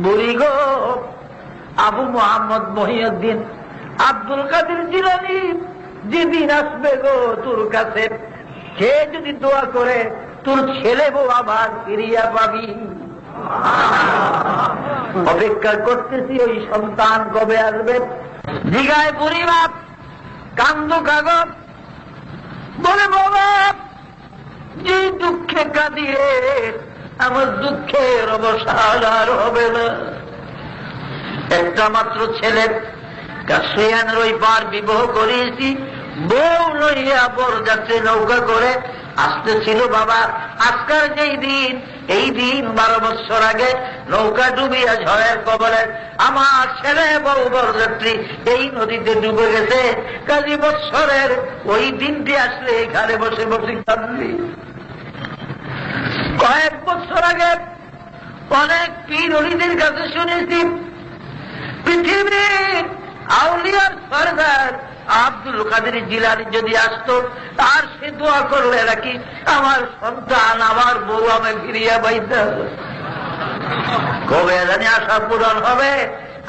বুড়ি গো, আবু মোহাম্মদ মহিউদ্দিন আব্দুল কাদের জিলানী যেদিন আসবে গো তোর কাছে, সে যদি দোয়া করে তোর ছেলে বউ আবার ফিরিয়া পাবি। অপেক্ষা করতেছি ওই সন্তান কবে আসবে। জিগায় বুড়ি বাপ কান্দু কাগজ বলে, বাবা যে দুঃখে কাঁদিয়ে আমার দুঃখের অবসান আর হবে না। একটা মাত্র ছেলের কাশিয়ানের ওই পার বিবাহ করিয়েছি, বউ লইয়া বরযাত্রী নৌকা করে আসতেছিল বাবা। আজকাল যেই দিন, এই দিন 12 বছর আগে নৌকা ডুবিয়া ঝড়ের কবলে আমার ছেলে বউ বরযাত্রী এই নদীতে ডুবে গেছে। কাজী বৎসরের ওই দিনটি আসলে এখানে বসে বসে কান্দি। কয়েক বছর আগে অনেক পীর ওলিদের কাছে শুনেছি, পৃথিবীর আউলিয়ার সরদার আব্দুল কাদের জিলানী যদি আসতো, আর সে দোয়া করলে নাকি আমার সন্তান আমার বউ আমি ফিরিয়া পাইতে। কবে জানি আশা পূরণ হবে,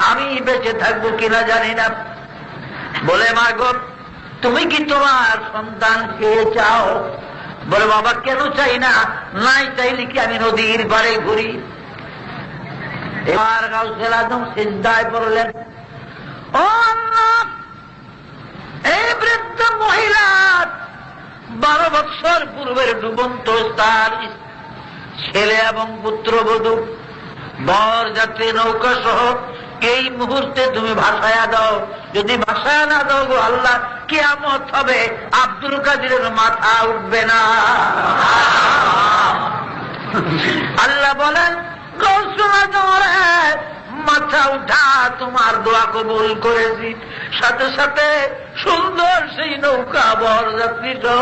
আমি বেঁচে থাকবো কিনা জানি না। বলে, মা গো তুমি কি তোমার সন্তান পেয়ে চাও? বলে, বাবা কেন চাই না, নাই চাইলে কি আমি নদীর পাড়ে ঘুরি। এবার গাউসুল আজম সিজদায় পড়লেন, ও আল্লাহ, এই বৃদ্ধ মহিলা 12 বছর পূর্বের ডুবন্ত তার ছেলে এবং পুত্রবধূ বরযাত্রী নৌকা সহ এই মুহূর্তে তুমি ভাসায়া দাও। যদি ভাসায়া না দাও গো আল্লাহ, কিয়ামত হবে, আব্দুল কাদিরের মাথা উঠবে না। আল্লাহ বলেন, গাউসুল আজম রে, মাথা উঠা, তোমার দোয়া কবুল করেছি। সাথে সাথে সুন্দর সেই নৌকা বরযাত্রী সহ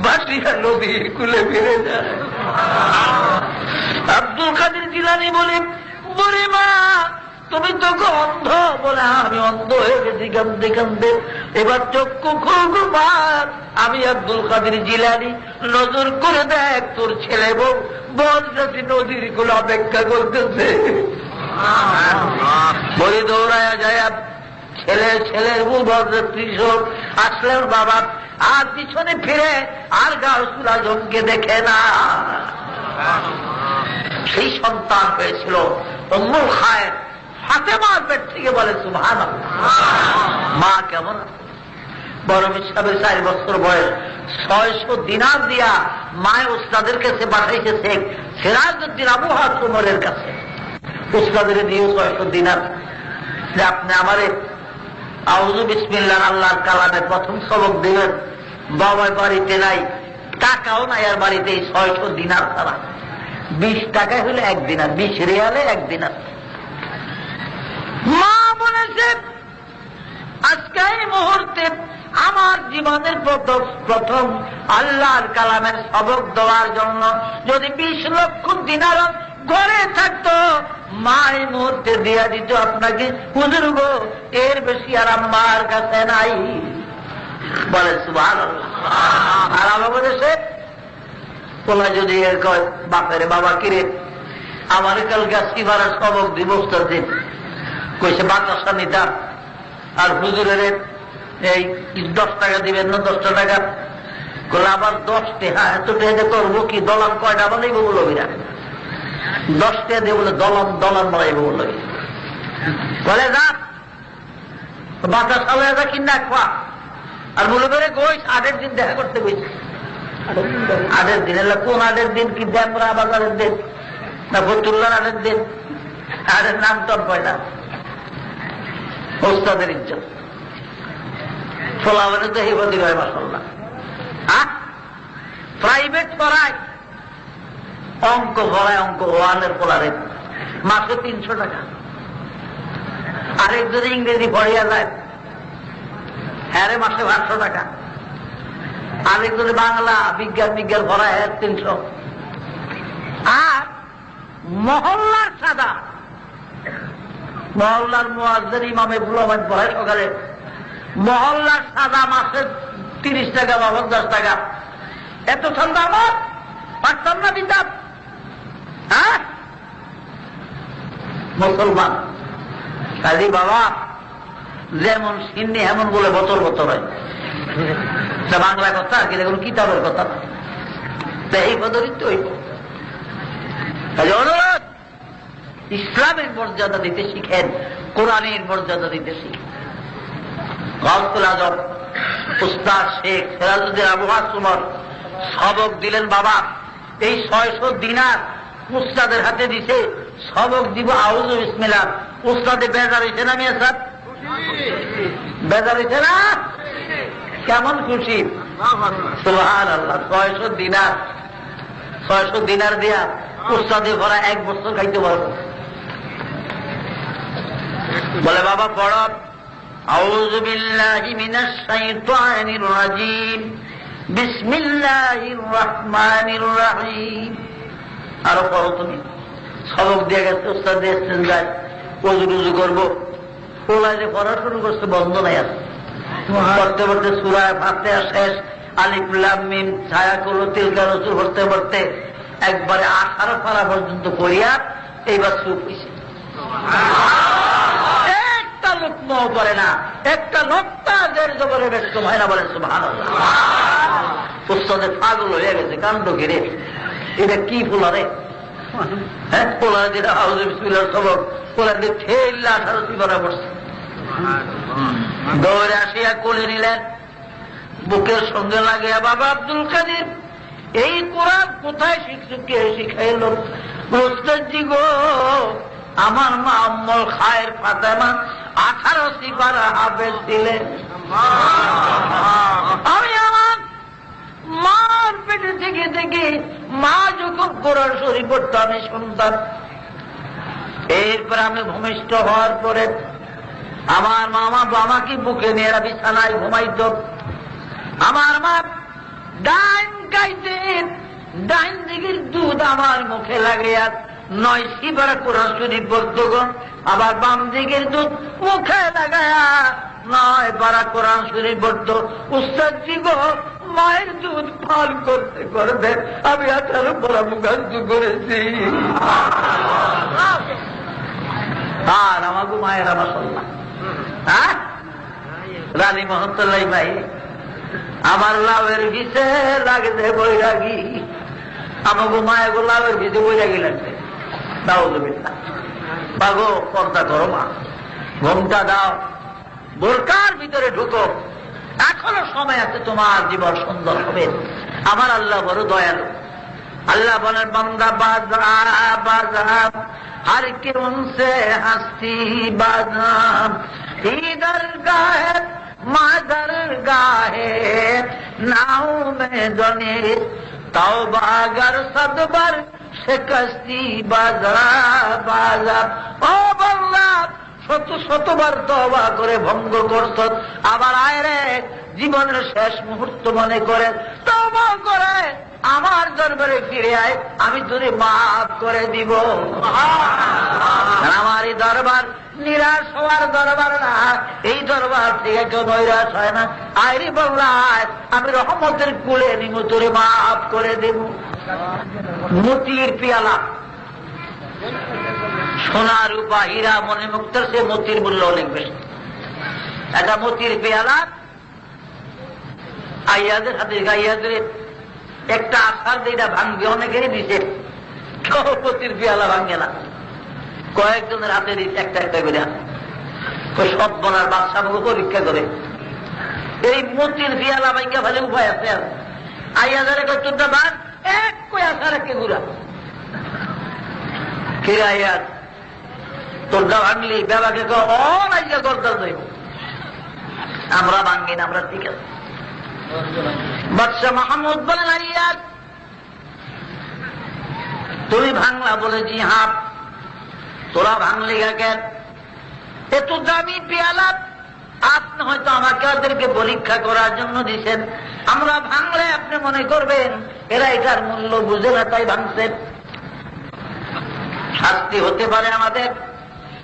ভাসিয়া নদীর কুলে ফিরে যায়। আব্দুল কাদের জিলানী বলে, বুড়ি মা তুমি তো অন্ধ। বলে, আমি অন্ধ হয়ে গেছি কান্দে কান্দে, এবার চক্ষু খুলবো মা। আমি আব্দুল কাদের জিলানী, নজর করে দেখ তোর ছেলে বউ বরযাত্রী নদীর কুলে অপেক্ষা করতেছে। বলি দৌড়ায়া যায়, ছেলের বউ বরযাত্রী সব আসলেন বাবা, আর পিছনে ফিরে আর গাউসুল আজমকে দেখে না। সেই সন্তান হয়েছিল উম্মুল খায়ের ফাতেমার পেট থেকে। বলে সুবহানাল্লাহ। মা কেমন বড় সাহেবের 4 বছর বয়স, 600 দিনার দিয়া মায় উস্তাদের কাছে পাঠাইছে শেখ সিরাজউদ্দিন আবু হাতিমের কাছে। উস্তাদের দিয়ে 600 দিনার, যে আপনি আমারে আউযু বিসমিল্লাহ আল্লাহর কালামে প্রথম সবক দিবেন। বাবা বাড়িতে নাই, টাকাও নাই আর বাড়িতে 600 দিনার ছাড়া। 20 টাকায় হলে 1 দিনার, 20 রিয়ালে 1 দিনার। মা বলেছে, আজকে এই মুহূর্তে আমার জীবনের প্রথম আল্লাহর কালামের সবক দেওয়ার জন্য যদি 20 লক্ষ দিনার ঘরে থাকতো, মা এই মুহূর্তে দিয়া দিত আপনাকে। হুজুর গো, এর বেশি আর আমার কাছে নাই। বলে সুবহানাল্লাহ। আর আমার দেশে তোলা যদি বাপের বাবা কিরে আমার কালকে সিবারের সবক দিবসটা দিন কইছে, বাতাসা নিতাম। আর হুজুরের এই 10 টাকা দিবেন না, 10 টাকা করলে আবার 10 টাকা। এত টাকা করবো কি, দলান কয়টা বানাইব বলো বিরা, 10 টাকা দিয়ে বলে দলান বানাইব বলো। বলে যা বাতাস আলাদা যা কিনা খোয়া। আর বলে বেড়ে গইস 8 দিন দেখা করতে গেছি। 8 দিন এলে কোন 8 দিন, কি ড্যামরা বাজারের দিন না ফতুল্লার 8 দিন? 8 নাম তোর পয়লা ওস্তাদের ইজ্জত ফলাবারে তো হেফাতি হয় মাশাআল্লাহ। প্রাইভেট পড়ায় অঙ্ক পড়ায়, অঙ্ক 1-এর পড়ারে মাসে 300 টাকা। আরেকজন ইংরেজি পড়িয়া যায়, হ্যাঁ মাসে 500 টাকা। আরেকজন বাংলা বিজ্ঞান পড়ায় 300। আর মহল্লার সাদা মহল্লার মুয়াজ্জিন ইমামে ফুলাবাদ পড়ে সকালে, মহল্লার সাদা মাসে 30 টাকা বা 50 টাকা। এত ঠান্ডা আমার পারতাম না দিতাম। হ্যাঁ, মুসলমান কাজী বাবা যেমন সিন্নি এমন বলে বছর বছর হয়। বাংলা কথা কি দেখুন, কিতাবের কথা না, এই পদ্ধতি হইব। কাজে অনুরোধ, ইসলামের মর্যাদা দিতে শিখেন, কোরআনের মর্যাদা দিতে শিখেন। গাউসুল আজম উস্তাদ শেখ সিরাজউদ্দিন আবু মাসুমর সবক দিলেন, বাবা এই 600 দিনার উস্তাদের হাতে দিছে, সবক দিব আউযু বিসমিল্লাহ। উস্তাদে বেজার হইছে না মিয়া স্যার? বেজার হইছে না? কেমন খুশি, সুবহানাল্লাহ। 600 দিনার দিয়া উস্তাদে ভরা 1 বছর খাইতে পারবো। বলে বাবা পড়, আউযু বিল্লাহি মিনাশ শাইতানির রাজীম, বিসমিল্লাহির রহমানির রহিম। আরো পড়ো তুমি। সবক দিয়ে গেছে, উস্তাদ দিয়েছেন, যাই ওযু রুজু করবো। ওলাই যে পড়া শুরু করছে, বন্ধ নাই আছে। পড়তে পড়তে সূরা ফাতিহা শেষ, আলিফ লাম মিম ছায়া কুলু তিলকা রসুল পড়তে পড়তে একবারে 18 পারা পর্যন্ত পড়িয়া এইবার চুপ হইছে। একটা লোকমাও পড়ে না, একটা লোকটা জের জবরে ব্যস্ত হয় না, বলেন সুবহানাল্লাহ। উস্তাদের পাগল হয়ে গেছে, কাণ্ড ঘিরে এটা কি ফুলারে, হ্যাঁ পোলা যেটা আউযু বিসমিল্লাহ সবক, পোলা দিয়ে ঠেললে 18 পারা পড়ছে। দৌড়ে আসিয়া কোলে নিলেন, বুকের সঙ্গে লাগিয়া, বাবা আব্দুল কাদের এই কোরআন কোথায় শিখছো, কে শিখাইল? উস্তাদজি গো, আমার মা আম্মুল খায়ের ফাতেমা 18 পারা হাফেজ দিলেন। আমি আমার মার পেটে থেকে থেকে মা যখন কোরআন শরীফ পড়তো আমি শুনতাম। এরপর আমি ভূমিষ্ঠ হওয়ার পরে আমার মামা আমাকে বুকে নিয়ে বিছানায় ঘুমাইত। আমার মা ডাইন গাইতেন, ডাইন দিকের দুধ আমার মুখে লাগিয়া 9 সিপারা কোরআন শরীফ পড়তো গো। আবার বাম দিকের দুধ মুখে লাগায়া 9 পারা কোরআন শরীফ পড়তো। উস্তাদজি গো, মায়ের দুধ পান করতে করতে আমি 18 পারা মুখাস্ত করেছি। আর আমাকে মায়ের আমার সন্তান রানী মহন্তলাই ভাই আমার লাভের ভিসে লাগছে বৈরাগী, আমাকে মায়ের লাভের ভিসে বৈরাগী লাগছে। নাউযুবিল্লাহ। বাগো পর্দা করো মা, ঘুমটা দাও, বোরকার ভিতরে ঢুকো, এখনো সময় আছে, তোমার জীবন সুন্দর হবে। আমার আল্লাহ বড় দয়ালু। আল্লাহ বলেন, বান্দা বাজা বাজা हर के उनसे हस्ती बाजा इधर गाहे मादर गाहे नाव में जने तौबागर सदबर शिकस्ती बाजा बाजा ओ बल्ला শত শতবার তওবা করে ভঙ্গ করছ, আবার আয় রে জীবনের শেষ মুহূর্ত মনে করে তওবা করে আমার দরবারে ফিরে আয়, আমি তোরে মাফ করে দিব। আমার এই দরবার নিরাশ হওয়ার দরবার না, এই দরবার থেকে কেউ নৈরাশ হয় না। আইরি বললাম আমি রহমতের কুলে নিব, তোরে মাফ করে দেব। মতির পেয়ালা, সোনা রূপা হীরা মনে মুক্তার সে মতির মূল্য অনেক বেশি। একটা মতির পেয়ালা আইয়াদের হাতে গাইয়াদের একটা আশার দিটা ভাঙবে, অনেকেরই দিছে, কেউ মতির পেয়ালা ভাঙে না, কয়েকজনের হাতে দিচ্ছে একটা একটা করে। সব বলার বাদশা মুখ পরীক্ষা করে এই মতির পেয়ালা ভাঙ্গা ভালো উপায় আছে। আর আইয়াদের চোদ্দা বার এক কই আসার একে ঘুরা ফিরাইয়া তোরটা ভাঙলি বেবাকে অনাইয়া করতে যাইব, আমরা ভাঙ্গি না, আমরা ঠিক আছে। বাদশা মাহমুদ বলেন, আইয়াদ তুমি ভাঙলা? বলেছি হ্যাঁ। তোরা ভাঙলি কেন? এত দামি পেয়ালা আপনি হয়তো আমাকে ওদেরকে পরীক্ষা করার জন্য দিচ্ছেন, আমরা ভাঙলে আপনি মনে করবেন এরা এটার মূল্য বুঝে না তাই ভাঙছেন। শাস্তি হতে পারে আমাদের,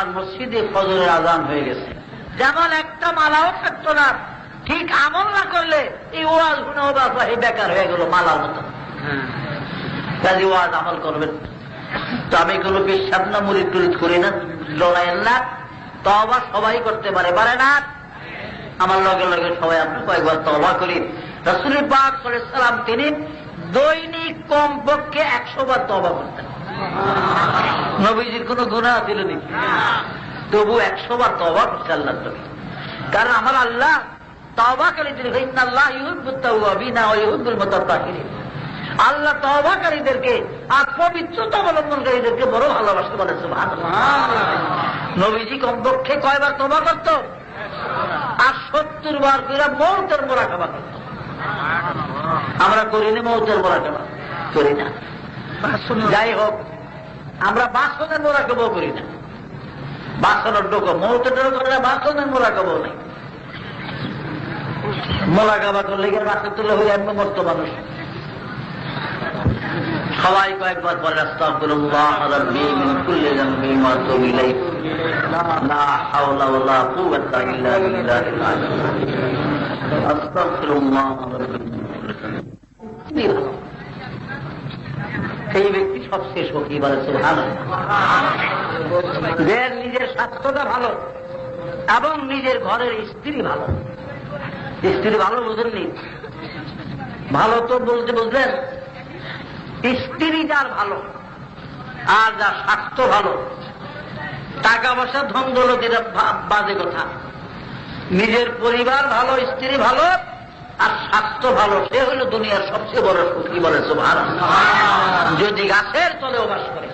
আর মসজিদে ফজরের আজান হয়ে গেছে। যেমন একটা মালাও থাকতো না, ঠিক আমল না করলে এই ওয়াজ শুনে ও বাবা এই বেকার হয়ে গেল মালার মতো। কাজে ওয়াজ আমল করবেন। তো আমি কোনো বিশ্বাস না মুরিদ টুরিদ করি না, লড়াইয়ের না। তওবা সবাই করতে পারে, পারে না? আমার লগে লগে সবাই আমরা কয়েকবার তওবা করি। রাসূল পাক সাল্লাল্লাহু আলাইহি ওয়াসাল্লাম তিনি দৈনিক কমপক্ষে 100 বার তওবা করতেন। নবীজির কোনো গুনাহ ছিল না, তবু 100 বার তওবা করতেন আল্লাহর নবী। কারণ আমার আল্লাহ তওবাকারীদের ইন্নাল্লাহা ইউহিব্বুত তাওয়াবিনা ওয়া ইউহিব্বুল মুতাতাহহিরিন। আল্লাহ তওবাকারীদেরকে আর পবিত্রতা অবলম্বনকারীদেরকে বড় ভালোবাসতে বলে। সুবহানাল্লাহ। নবীজি কমপক্ষে কয়বার তওবা করত? আর 70 বার করে মওতের মুরাকাবা করত। আমরা করি না মওতের মুরাকাবা, করি না। যাই হোক, আমরা বাসনের মুরাকাবা করি না। বাসনের ডোকো মওতের ডোকো করে না, বাসনের মুরাকাবা নেই। মুরাকাবা করলে গিয়ে বাসন তুলে হয়ে এমন মরত মানুষ। সবাই কয়েকবার পরে আস্তাগফিরুল্লাহ রাব্বি মিন কুল্লি যামবি ওয়া আতুবু ইলাইহি লা হাওলা ওয়া লা কুওয়াতা ইল্লা বিল্লাহিল আলিয়্যিল আযীম। আস্তাগফিরুল্লাহ রাব্বি। সেই ব্যক্তি সবচেয়ে সুখী, বলে সুবহানাল্লাহ। যে নিজের স্বাস্থ্যটা ভালো এবং নিজের ঘরের স্ত্রী ভালো। স্ত্রী ভালো বুঝেননি? ভালো তো বলতে বুঝলেন, স্ত্রী যার ভালো আর যার স্বাস্থ্য ভালো, টাকা পয়সা ধন দৌলত এটা বাজে কথা। নিজের পরিবার ভালো, স্ত্রী ভালো আর স্বাস্থ্য ভালো, সে হলো দুনিয়ার সবচেয়ে বড় সুখী, বলে সুবহানাল্লাহ। যদি গাছের তলেও বাস করে,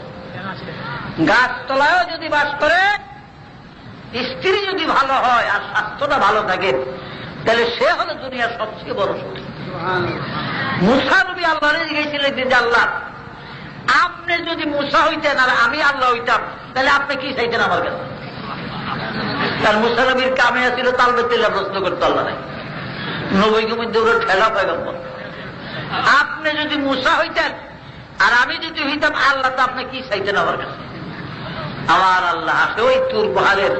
গাছতলায়ও যদি বাস করে, স্ত্রী যদি ভালো হয় আর স্বাস্থ্যটা ভালো থাকে, তাহলে সে হলো দুনিয়ার সবচেয়ে বড় সুখী। মুসা নবী আল্লাহরে জিজ্ঞেসিলেন যে আল্লাহ, আপনি যদি মুসা হইতেন আর আমি আল্লাহ হইতাম, তাহলে আপনি কি চাইতেন আমার কাছে? তার মুসা নবীর কামে ছিল তালবেতিল্লাহ প্রশ্ন করতো আল্লাহ নাই। নবীকে মধ্যে ওরা ঠেলা পাইগম্বর। আপনি যদি মুসা হইতেন আর আমি যদি হইতাম আল্লাহ, তো আপনি কি চাইতেন আমার কাছে? আমার আল্লাহ আসে ওই তুর পাহাড়ের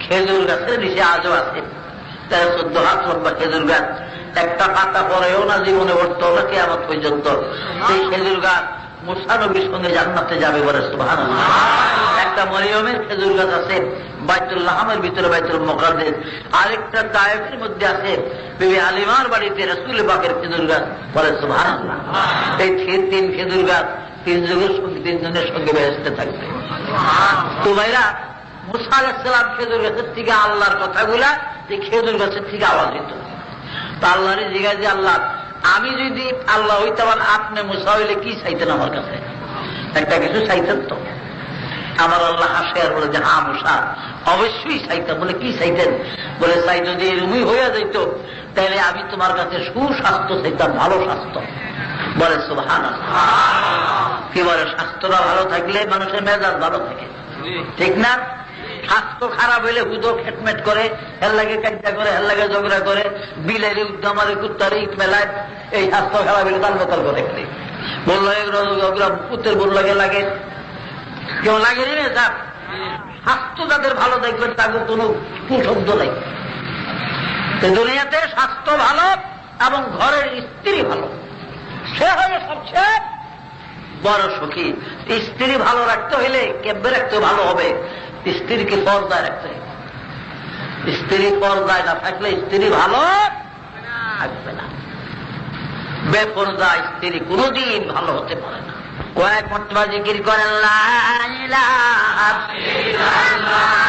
খেজুর গাছের নিচে আজও আছে 13-14 হাত লম্বা খেজুর গাছ। একটা পাতা পরেও না জীবনে উঠতো না কিয়ামত পর্যন্ত। সেই খেজুর গাছ মুসা নবীর সঙ্গে জান্নাতে যাবে, বলে সুবহানাল্লাহ। একটা মরিয়মের খেজুর গাছ আছে বাইতুল লাহামের ভিতরে, বাইতুল মুকাদ্দাস। আরেকটা তায়েফের মধ্যে আছে বিবি হালিমার বাড়িতে রাসূল পাকের খেজুর গাছ, বলে সুবহানাল্লাহ। এই 3 খেজুর গাছ 3 যুগের সঙ্গে 3 জনের সঙ্গে বেহেশতে থাকবে। তো ভাইরা, মুসা আলাইহিস সালাম খেজুর গাছের থেকে আল্লাহর কথাগুলা এই খেজুর গাছের থেকে আওয়াজ দিত। তা আল্লাহরে জিজ্ঞাসা, আল্লাহ আমি যদি আল্লাহ হইতাম আর আপনি মুসা হইলে কি চাইতেন আমার কাছে? একটা কিছু চাইতেন তো? আমার আল্লাহ হাসে আর বলে যে হ্যাঁ মুসা, অবশ্যই চাইতাম। বলে কি চাইতেন? বলে চাই যদি এরকমই হইয়া যাইত, তাহলে আমি তোমার কাছে সুস্বাস্থ্য চাইতাম, ভালো স্বাস্থ্য, বলে সুবহানাল্লাহ। কি বলে, স্বাস্থ্যটা ভালো থাকলে মানুষের মেজাজ ভালো থাকে, ঠিক না? স্বাস্থ্য খারাপ হইলে হুদো খেটমেট করে, হেল লাগে কাজটা করে, হেল লাগে ঝগড়া করে, বিলের উদ্দামারে কুত্তারে ইট মেলায়। এই স্বাস্থ্য খারাপ হইলে তাল বেতাল করে খালি বল লাগে, পুত্রের বোন লাগে লাগে, কেউ লাগে নি না। স্বাস্থ্য যাদের ভালো দেখবেন তাদের কোনো কুশব্দ নাই। দুনিয়াতে স্বাস্থ্য ভালো এবং ঘরের স্ত্রী ভালো, সে হলো সবচেয়ে বড় সুখী। স্ত্রী ভালো রাখতে হইলে কেমনে রাখতে ভালো হবে? স্ত্রীকে পর্দায় রাখতে হবে। স্ত্রী পর্দায় না থাকলে স্ত্রী ভালো থাকবে না। বেপর্দা স্ত্রী কোনদিন ভালো হতে পারে না। কয়েক মর্তবা জিকির করেন লা ইলাহা ইল্লাল্লাহ।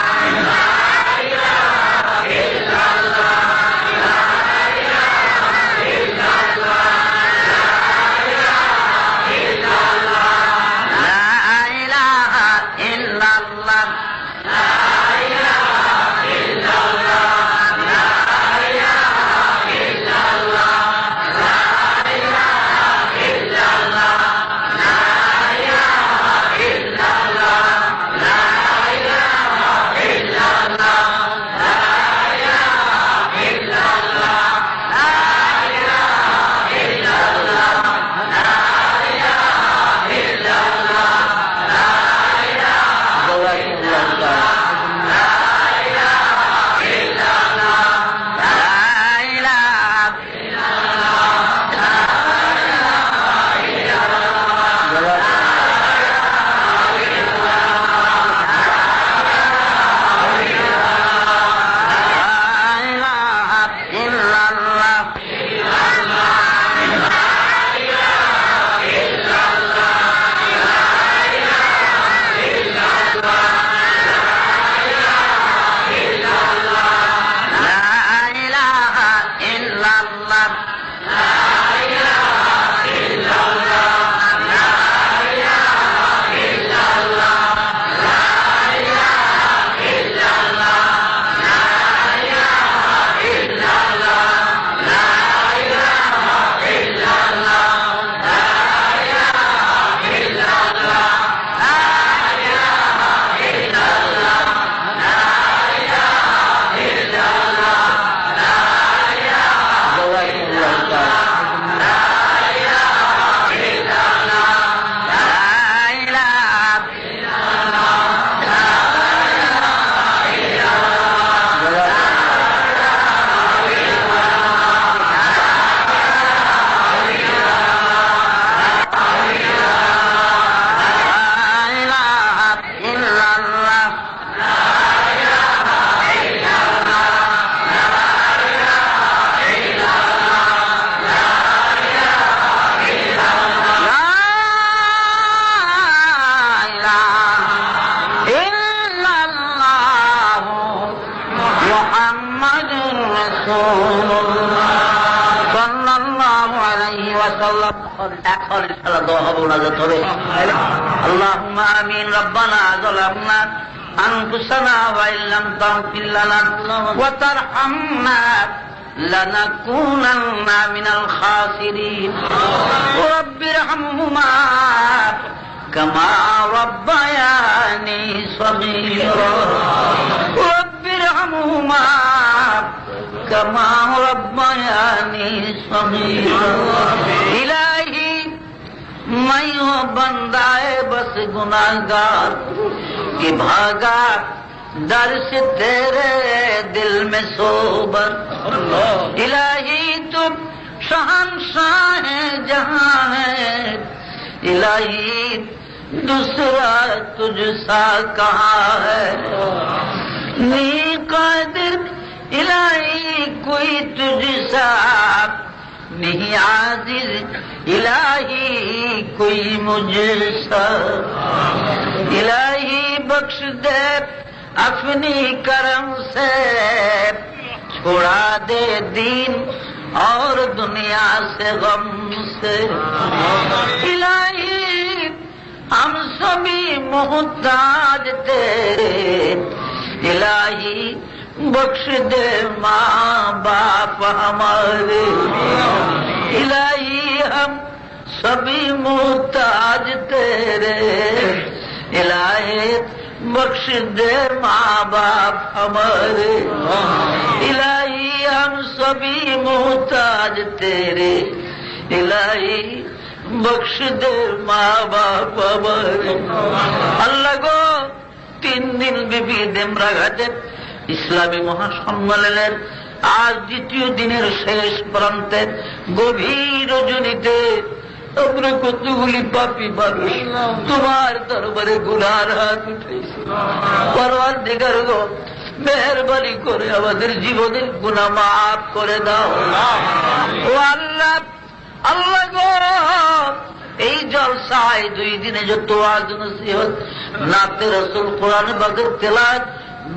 মুহাম্মাদুর রাসূলুল্লাহ সাল্লাল্লাহু আলাইহি ওয়াসাল্লাম। এখন ইনশাআল্লাহ দোয়া হবে না যত হবে। আল্লাহুম্মা আমিন। রব্বানা যালামনা আনফুসানা ওয়া ইল্লাম তাগফির লানা ওয়া তারহামনা লানাকুনান্না মিনাল খাসিরিন। রাব্বিরহামহুমা কামা রাব্বায়ানি সগীরা। রাব্বিরহামহুমা কামা রাব্বায়ানি সগীরা। ইলাহি मैं हूँ बंदाए बस गुनाहगार कि भागा दर से तेरे दिल में सोबर। इलाही तुम शहंशाह जहां है, इलाही दूसरा तुझसा कहाँ है। नी कादिर इलाही कोई तुझसा नहीं, आजिज इलाही कोई मुझसा। इलाही बख्श दे अपनी करम से, छुड़ा दे दीन और दुनिया से गम से। इलाही हम सभी मोहताज तेरे, इलाही बख्श दे माँ बाप हमारे। इलाही हम सभी मोहताज तेरे, इलाही बख्श दे माँ बाप हमारे। इलाही हम सभी मोहताज तेरे, इलाही बख्श दे माँ बाप हमारे। अल्लाह को 3 दिन বিবি দেমরাঘাটে ইসলামী মহাসম্মেলনের আজ দ্বিতীয় দিনের শেষ প্রান্তে গভীর রজনীতে আমরা কতগুলি পাপী মানুষ তোমার দরবারে গুনার হাত উঠেছি। পরওয়ারদিগার গো, মেহেরবানি করে আমাদের জীবনের গুনাহ মাফ করে দাও। ও আল্লাহ, আল্লাহ গো, এই জলসায় 2 দিনে যত ওয়াজ নসিহত, নাতে রাসূল, কোরআন পাকের তেলাওয়াত,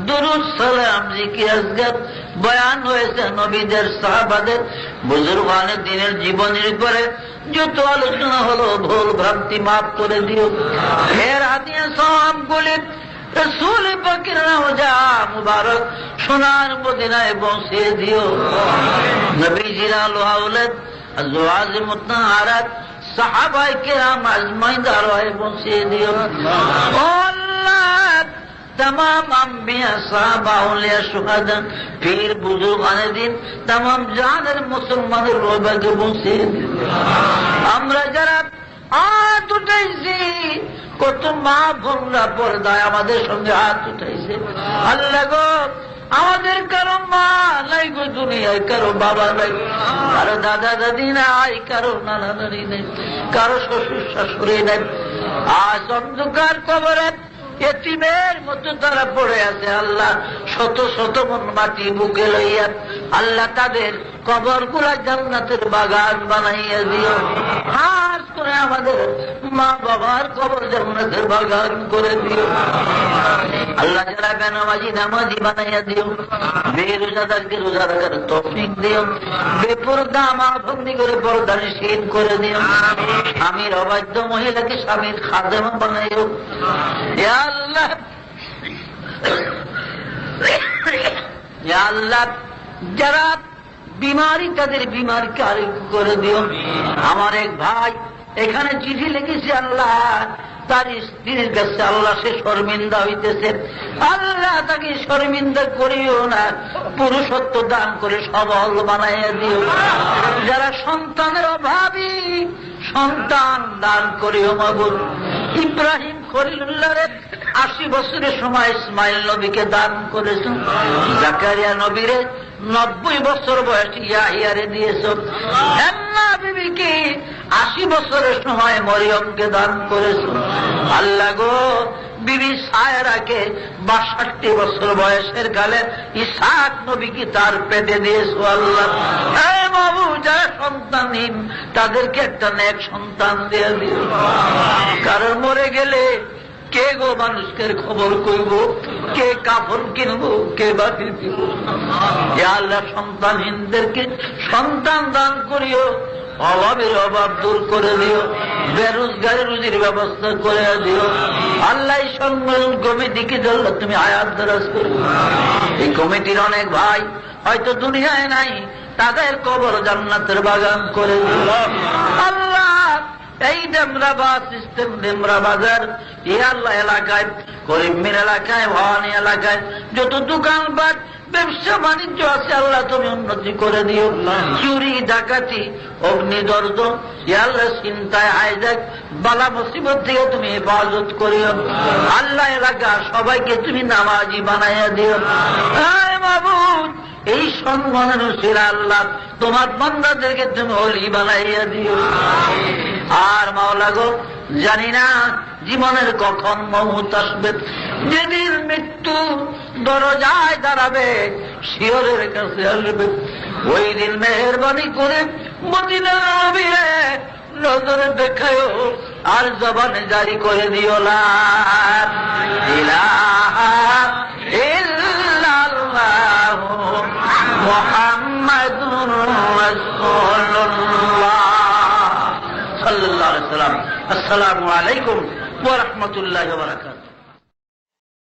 দুরূদ সালাম, জিকির আজকার বয়ান হয়েছে নবীদের, সাহাবাদের, বুজুর্গানে দিনের জীবনের উপরে যত আলোচনা হলো, ভুল ভ্রান্তি মাফ করে দিও। এর হাদিয়া সবগুলি রাসূল পাকের রওজা মুবারক সোনার মদিনায় পৌঁছে দিও। নবীজির আলো আওলাদ, আজওয়াজ মুতাহারাত, সাহাবায়ে কেরাম আজমাইন দারওয়ায় পৌঁছে দিও। ও আল্লাহ, तमाम अंबिया साहबा औलिया शुहादा पीर बुजुर्गाने दिन तमाम জানের মুসলমানের রোবাকে বসে আমরা যারা হাত উঠাইছি, কত মা বোনরা পর্দায় আমাদের সঙ্গে হাত উঠাইছে। আল্লাহ গো, আমাদের কারো মা নাই গো দুনিয়ায়, কারো বাবা নাই, কারো দাদা দাদি নাই, কারো নানা নানি নাই, কারো শ্বশুর শাশুড়ি নাই। আজ অন্ধকার কবরে এতিমের মতো তারা পড়ে আছে। আল্লাহ, শত শত মন মাটি বুকে লইয়া আল্লাহ তাদের কবর গুলা জান্নাতের বাগান বানাইয়া দিও। খাস করে আমাদের মা বাবার কবর জান্নাতের বাগান করে দিও। আল্লাহ, যারা বেনামাজি নামাজি বানাইয়া দিও, বেরোজাদারকে রোজা রাখার তৌফিক দিও, বেপরদা মা ভগ্নি করে পর্দাশীল করে দিও, স্বামীর অবাধ্য মহিলাকে স্বামীর খাদেমা বানাইও। ইয়া আল্লাহ, ইয়া আল্লাহ, যারা বিমারি তাদের বিমারকে আরোগ্য করে দিও। আমার এক ভাই এখানে চিঠি লিখেছে, আল্লাহ তার স্ত্রীর কাছে আল্লাহ সে শর্মিন্দা হইতেছে, আল্লাহ তাকে শর্মিন্দা করিও না, পুরুষত্ব দান করে সবল বানাইয়া দিও। যারা সন্তানের অভাবী, সন্তান দান করিও মাবুদ। ইব্রাহিম খলিলুল্লাহরে 80 বছরের সময় ইসমাইল নবীকে দান করেছেন, জাকারিয়া নবীরে 90 বছর বয়সে ইয়াহিয়ারে দিয়েছ, হান্না বিবিকে 80 বছরের সময় মরিয়মকে দান করেছ। আল্লাহ গো, বিবি সায়রাকে 62 বছর বয়সের কালে ইসহাক নবীকে তার পেটে দিয়েছ। আল্লাহ, হে বাবু, যারা সন্তানহীন তাদেরকে একটা নেক সন্তান দিয়ে দিও। কারণ মরে গেলে কে গো মানুষকে খবর কইব, কে কাপড় কিনবো, কে বাকি দিব। ইয়া আল্লাহ সন্তানহীনদেরকে সন্তান দান করিও, অভাবের অভাব দূর করে দিও, বেরোজগারি রুজির ব্যবস্থা করে দিও। আল্লাহ এই সম্মেলন কমিটিকে জন্য তুমি আয়াত দরাজ করো। এই কমিটির অনেক ভাই হয়তো দুনিয়ায় নাই, তাদের কবর জান্নাতের বাগান করে দিল। আল্লাহ এই ডেমরাবাদ সিস্টেম, ডেমরা বাজার, এ আল্লাহ এলাকায়, করিমমির এলাকায়, ভবানী এলাকায় যত দোকানপাট ব্যবসা বাণিজ্য আছে আল্লাহ তুমি উন্নতি করে দিও। চুরি ডাকাতি অগ্নিদর্দ আল্লাহ চিন্তায় হাইজাক বালা মুসিবত থেকে তুমি হেফাজত করিও। আল্লাহ এলাকা সবাইকে তুমি নামাজি বানাইয়া দিও। মাবুদ এই সম্মানের উসিলা আল্লাহ তোমার বান্দাদেরকে তুমি ওলি বানাইয়া দিও। আর মাওলা গো জানি না জীবনের কখন মৌত আসবে, যেদিন মৃত্যু দরজায় দাঁড়াবে, শিয়রের কাছে আসবে, ওই দিন মেহেরবানি করে মদিনার নবীরে নজরে দেখায়ও আর জবানে জারি করে দিও লা ইলাহা ইল্লাল্লাহু মুহাম্মাদুর রাসূলুল্লাহ সাল্লাল্লাহু আলাইহি ওয়াসাল্লাম। আসসালামু আলাইকুম ওয়া রাহমাতুল্লাহি ওয়া বারাকাতুহু।